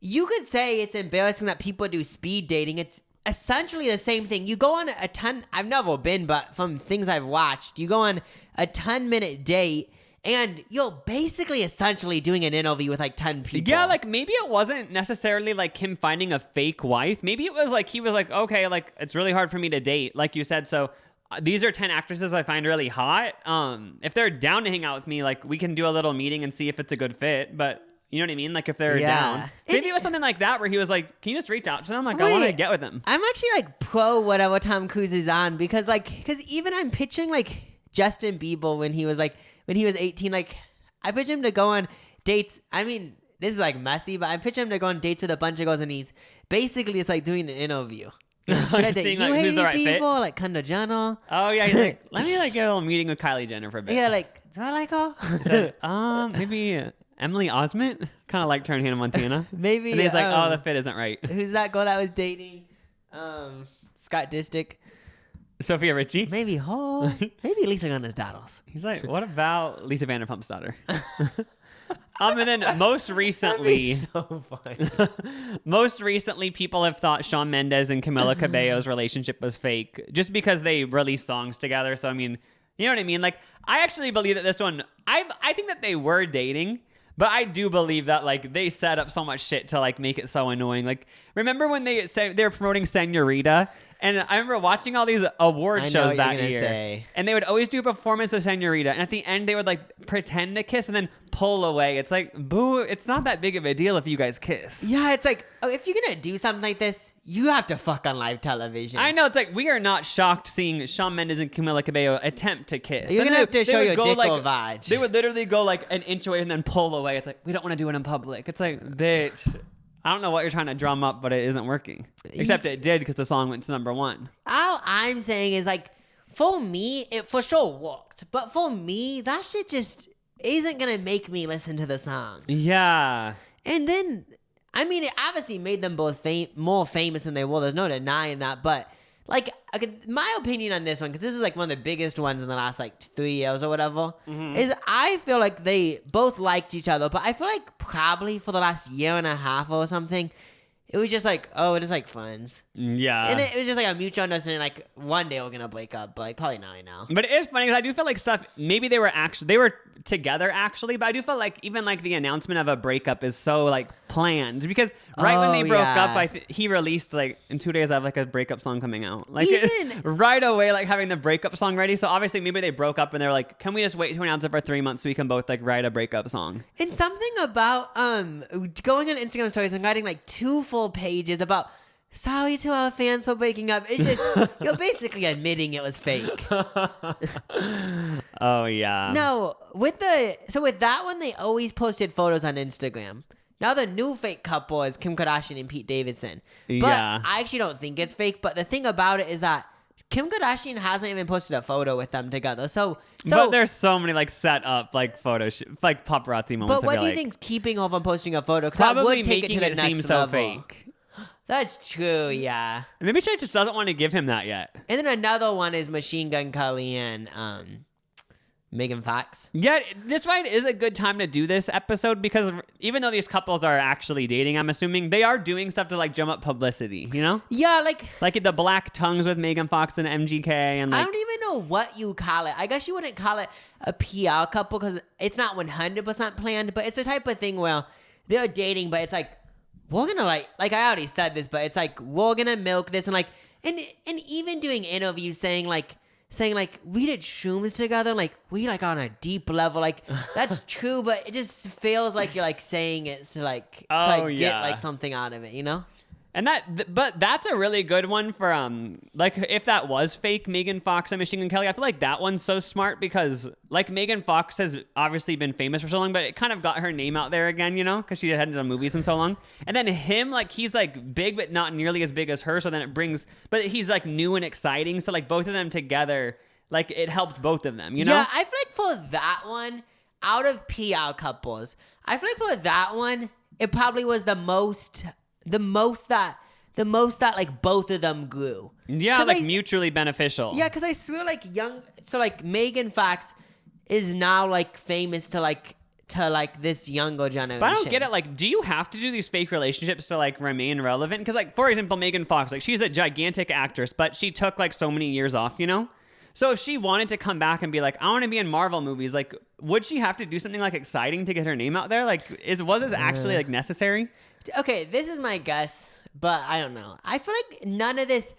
you could say it's embarrassing that people do speed dating. It's essentially the same thing. You go on a 10. I've never been, but from things I've watched, you go on a 10-minute date. And you're basically essentially doing an interview with like 10 people. Yeah, like maybe it wasn't necessarily like him finding a fake wife. Maybe it was like he was like, okay, like it's really hard for me to date, like you said. So these are 10 actresses I find really hot. If they're down to hang out with me, like we can do a little meeting and see if it's a good fit. But you know what I mean? Like if they're down. Maybe it was something like that where he was like, can you just reach out to them? Like I want to get with them. I'm actually like pro whatever Tom Cruise is on because even I'm pitching like Justin Bieber when he was 18, like I pitch him to go on dates. I mean, this is like messy, but I pitch him to go on dates with a bunch of girls, and he's basically it's like doing an interview. Should I date Seeing, you like, who's Haiti the right fit? people like Kendall Jenner? Oh yeah, he's like, let me like get a little meeting with Kylie Jenner for a bit. Yeah, like do I like her? Maybe Emily Osment. Kind of like her in Hannah Montana. Maybe. And he's like, oh, the fit isn't right. Who's that girl that was dating? Scott Disick. Sophia Richie. Maybe her. Maybe Lisa Gunner's daughters. He's like, what about Lisa Vanderpump's daughter? And then most recently, So funny. most recently, people have thought Shawn Mendes and Camila Cabello's relationship was fake just because they released songs together. So I mean, you know what I mean? Like, I actually believe that this one, I think that they were dating. But I do believe that like they set up so much shit to like make it so annoying. Like remember when they said they were promoting Senorita, and I remember watching all these award shows that year, and they would always do a performance of Senorita, and at the end they would like pretend to kiss and then pull away. It's like, boo! It's not that big of a deal if you guys kiss. Yeah, it's like if you're gonna do something like this, you have to fuck on live television. I know, it's like we are not shocked seeing Shawn Mendes and Camila Cabello attempt to kiss. You're gonna have to show your dick like, or vag. They would literally go like an inch away and then pull away. It's like, we don't want to do it in public. It's like, bitch, I don't know what you're trying to drum up, but it isn't working. Except it did because the song went to #1. All I'm saying is like, for me, it for sure worked. But for me, that shit just isn't gonna make me listen to the song. Yeah. And then I mean, it obviously made them both more famous than they were. There's no denying that. But, like, okay, my opinion on this one, because this is, like, one of the biggest ones in the last, like, 3 years or whatever, is I feel like they both liked each other. But I feel like probably for the last year and a half or something, it was just like, oh, we're just like friends. Yeah. And it was just like a mutual understanding, like one day we're going to break up, but like probably not right now. But it is funny because I do feel like stuff, maybe they were together actually, but I do feel like even like the announcement of a breakup is so like planned because when they broke up, he released like in 2 days I have like a breakup song coming out. Like right away, like having the breakup song ready. So obviously maybe they broke up and they're like, can we just wait to announce it for 3 months so we can both like write a breakup song? And something about going on Instagram stories and writing like 2 full pages about sorry to our fans for breaking up. It's just you're basically admitting it was fake. Oh yeah. No, with that one they always posted photos on Instagram. Now the new fake couple is Kim Kardashian and Pete Davidson. But yeah. I actually don't think it's fake. But the thing about it is that Kim Kardashian hasn't even posted a photo with them together. So but there's so many like set up like photos, like paparazzi moments. But what do you think's keeping her from posting a photo? Probably that would take making it to the it next seem so level. fake. That's true, yeah. Maybe she just doesn't want to give him that yet. And then another one is Machine Gun Kelly and Megan Fox. Yeah, this right is a good time to do this episode because even though these couples are actually dating, I'm assuming they are doing stuff to like drum up publicity, you know? Yeah, like the black tongues with Megan Fox and MGK and like I don't even know what you call it. I guess you wouldn't call it a PR couple because it's not 100% planned, but it's the type of thing where they're dating, but it's like we're gonna like I already said this, but it's like we're gonna milk this and like and even doing interviews saying like we did shrooms together, like we like on a deep level, like that's true, but it just feels like you're like saying it to like get like something out of it, you know? And but that's a really good one for like if that was fake Megan Fox and Machine Gun Kelly, I feel like that one's so smart because like Megan Fox has obviously been famous for so long, but it kind of got her name out there again, you know, because she hadn't done movies in so long. And then him, like he's like big, but not nearly as big as her. So then but he's like new and exciting. So like both of them together, like it helped both of them, you know? Yeah, I feel like for that one, out of PR couples, I feel like for that one, it probably was the most that like both of them grew. Yeah, like mutually beneficial. Yeah, because I swear like Megan Fox is now like famous to this younger generation. But I don't get it. Like, do you have to do these fake relationships to like remain relevant? Because like, for example, Megan Fox, like she's a gigantic actress, but she took like so many years off, you know? So if she wanted to come back and be like, I want to be in Marvel movies, like, would she have to do something like exciting to get her name out there? Like, was this actually like necessary? Okay, this is my guess, but I don't know. I feel like none of this,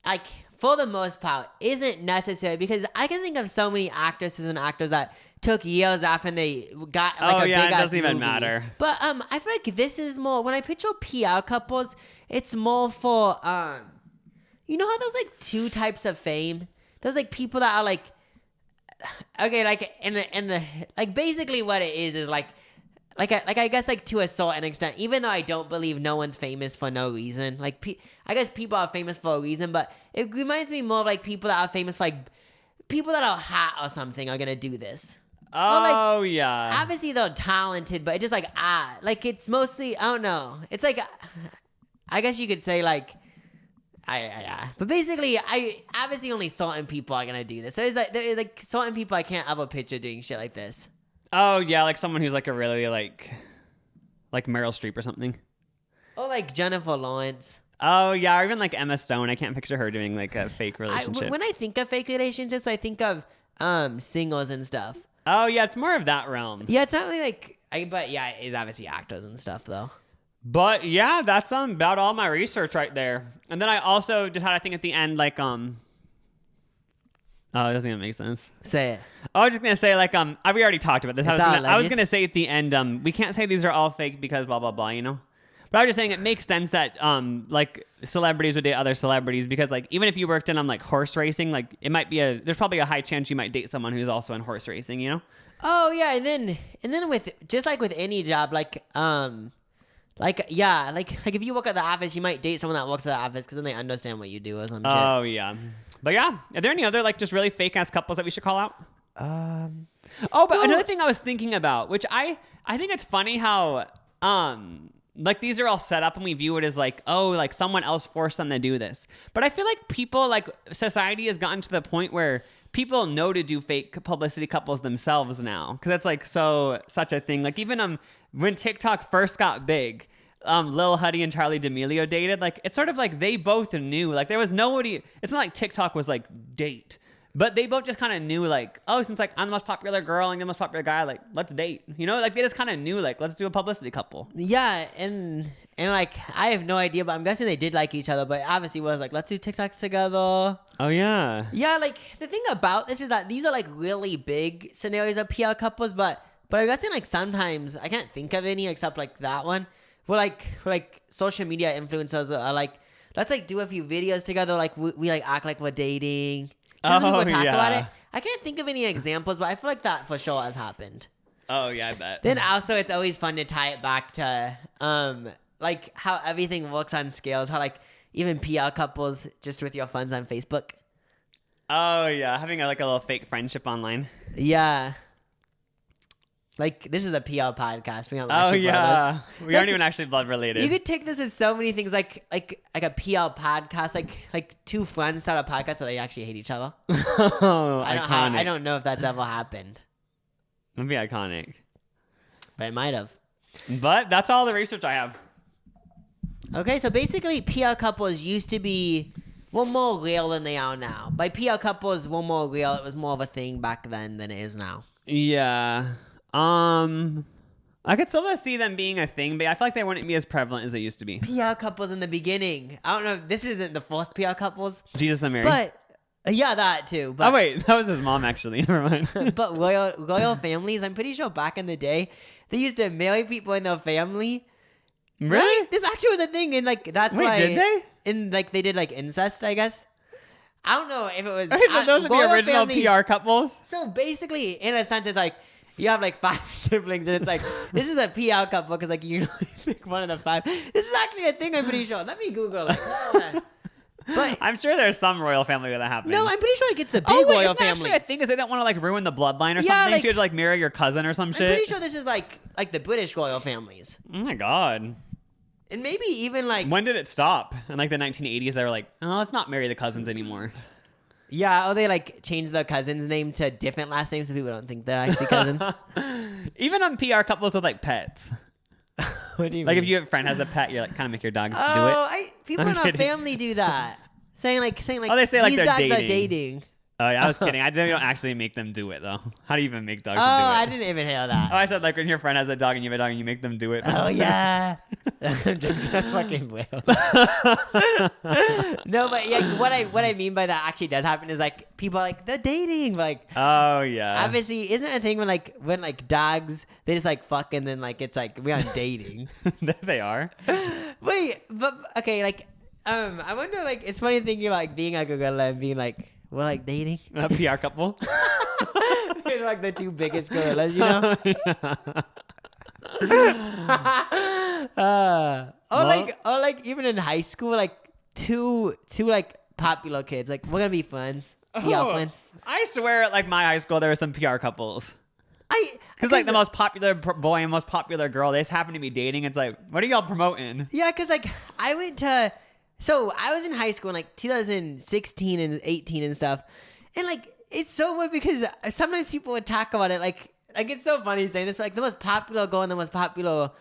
like, for the most part, isn't necessary because I can think of so many actresses and actors that took years off and they got like a big ass it doesn't even movie. matter. But I feel like this is more, when I picture PR couples, it's more for, you know how there's like 2 types of fame? There's like people that are like, okay, like, and like basically what it is like I guess like to a certain extent, even though I don't believe no one's famous for no reason. Like I guess people are famous for a reason, but it reminds me more of like people that are famous for like people that are hot or something are gonna do this. Oh, like, yeah. Obviously they're talented, but it's just like like it's mostly I don't know. It's like I guess you could say like but basically I obviously only certain people are gonna do this. So there's like certain people I can't ever picture doing shit like this. Oh, yeah, like someone who's like a really, like Meryl Streep or something. Or like Jennifer Lawrence. Oh, yeah, or even like Emma Stone. I can't picture her doing like a fake relationship. When I think of fake relationships, I think of singers and stuff. Oh, yeah, it's more of that realm. Yeah, it's not really like... but yeah, it is obviously actors and stuff, though. But yeah, that's about all my research right there. And then I also just had a thing at the end, like, oh, it doesn't even make sense. Say it. I was just going to say, like, we already talked about this. I was going to to say at the end, we can't say these are all fake because blah, blah, blah, you know? But I was just saying it makes sense that, like, celebrities would date other celebrities because, like, even if you worked in, like, horse racing, like, it might be there's probably a high chance you might date someone who's also in horse racing, you know? Oh, yeah, and then with, just like with any job, like if you work at the office, you might date someone that works at the office because then they understand what you do or some shit. Oh, yeah. But yeah, are there any other like just really fake ass couples that we should call out? Another thing I was thinking about, which I think it's funny how like these are all set up and we view it as like, oh, like someone else forced them to do this. But I feel like people, like society has gotten to the point where people know to do fake publicity couples themselves now. Cause it's like such a thing. Like even when TikTok first got big, Lil Huddy and Charli D'Amelio dated, like it's sort of like they both knew, like there was nobody, it's not like TikTok was like date. But they both just kind of knew, like, oh, since like I'm the most popular girl and you're the most popular guy, like let's date. You know, like they just kind of knew, like let's do a publicity couple. Yeah, and like I have no idea, but I'm guessing they did like each other. But obviously, it was like let's do TikToks together. Oh yeah. Yeah, like the thing about this is that these are like really big scenarios of PR couples, but I'm guessing like sometimes I can't think of any except like that one. Where like social media influencers are like, let's like do a few videos together, like we like act like we're dating. Oh, we talk yeah. about it. I can't think of any examples, but I feel like that for sure has happened. Oh yeah, I bet. Then also it's always fun to tie it back to like how everything works on scales, how like even PR couples just with your friends on Facebook. Oh yeah, having like a little fake friendship online. Yeah. Like this is a PR podcast. We aren't Oh actually yeah, brothers. we aren't even actually blood related. You could take this as so many things, like a PR podcast, like two friends start a podcast, but they actually hate each other. Oh, I don't know if that's ever happened, That'd be iconic. but it might have. But that's all the research I have. Okay, so basically, PR couples used to be more real than they are now. By PR couples were more real, it was more of a thing back then than it is now. Yeah. I could still see them being a thing, but I feel like they wouldn't be as prevalent as they used to be. PR couples in the beginning. I don't know. This isn't the first PR couples, Jesus and Mary. but yeah, that too. But Oh wait, that was his mom actually. Never mind. but royal families, I'm pretty sure back in the day, they used to marry people in their family. Really? Right? This actually was a thing, and like that's Wait, why. did they? And like they did like incest, I guess. I don't know if it was. Okay, so those are the royal original families- PR couples. So basically, in a sense, it's like you have like 5 siblings, and it's like this is a PR couple because like you pick one of the 5. This is actually a thing. I'm pretty sure. Let me Google it. But I'm sure there's some royal family where that happens. no, I'm pretty sure like it's the big oh, wait, royal isn't that actually families. a thing? Is they don't want to like ruin the bloodline or Yeah, something? like- So you have to like marry your cousin or some I'm shit. pretty sure this is like the British royal families, Oh my god. and maybe even like When did it stop? In like the 1980s, they were like, oh, let's not marry the cousins anymore. yeah, or they like changed their cousin's name to different last names so people don't think they're actually cousins. Even on PR couples with like pets. What do you Like mean? if your friend has a pet, you're like kind of make your dogs do it. Oh, people I'm in our kidding. family do that. Saying like Oh, they say, like, these they're dogs are dating. dating. Oh yeah, I was kidding. They don't actually make them do it though. How do you even make dogs Oh, do it? I didn't even hear Oh, that. I said like when your friend has a dog and you have a dog and you make them do it. Oh yeah, that's fucking weird. No, but yeah, what I mean by that actually does happen is like people are like they're dating, but, like Oh yeah. obviously isn't it a thing when like dogs they just like fuck and then like it's like we aren't dating. They are. Wait, but okay, like I wonder like it's funny thinking about like being a gorilla and being like we're like dating. A PR couple. They're like the 2 biggest gorillas, you know. Or like even in high school, like two like popular kids, like we're gonna be friends, PR friends. I swear, at like my high school, there were some PR couples. Because like the cause most popular boy and most popular girl, they just happen to be dating. It's like, what are y'all promoting? yeah, because like I was in high school in like 2016 and 18 and stuff, and like it's so weird because sometimes people would talk about it like it's so funny saying this, like the most popular girl and the most popular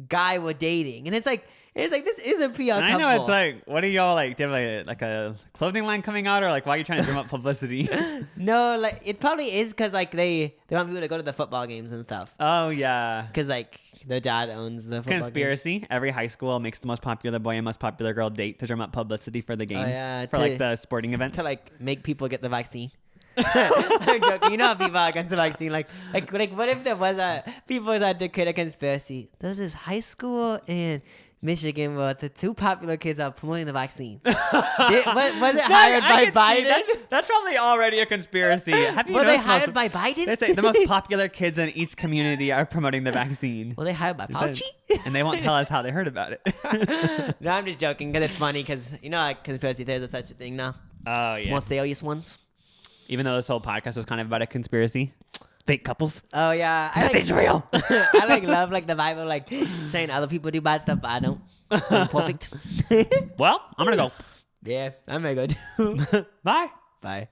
guy were dating, and it's like this is a PR couple. I know it's like, what are y'all like? Do you have like a clothing line coming out, or like why are you trying to drum up publicity? No, like it probably is because like they want people to go to the football games and stuff. Oh yeah. Because like their dad owns the football games. Conspiracy. Every high school makes the most popular boy and most popular girl date to drum up publicity for the games, yeah, for like the sporting events. To like make people get the vaccine. I'm joking. You know how people are against the vaccine. Like what if there was people that to create a conspiracy? There's this high school in Michigan where the 2 popular kids are promoting the vaccine. Was it hired I by can see Biden? that's probably already a conspiracy. Have you Were they noticed hired by Biden? They say the most popular kids in each community are promoting the vaccine. Were they hired by Fauci? And they won't tell us how they heard about it. No, I'm just joking because it's funny because you know like conspiracy theories are such a thing now. Oh yeah. More serious ones. Even though this whole podcast was kind of about a conspiracy. fake couples. Oh yeah, Nothing's real. I like love like the vibe of like saying other people do bad stuff, but I don't. I'm perfect. Well, I'm gonna go. Yeah, I'm very good. Bye. Bye.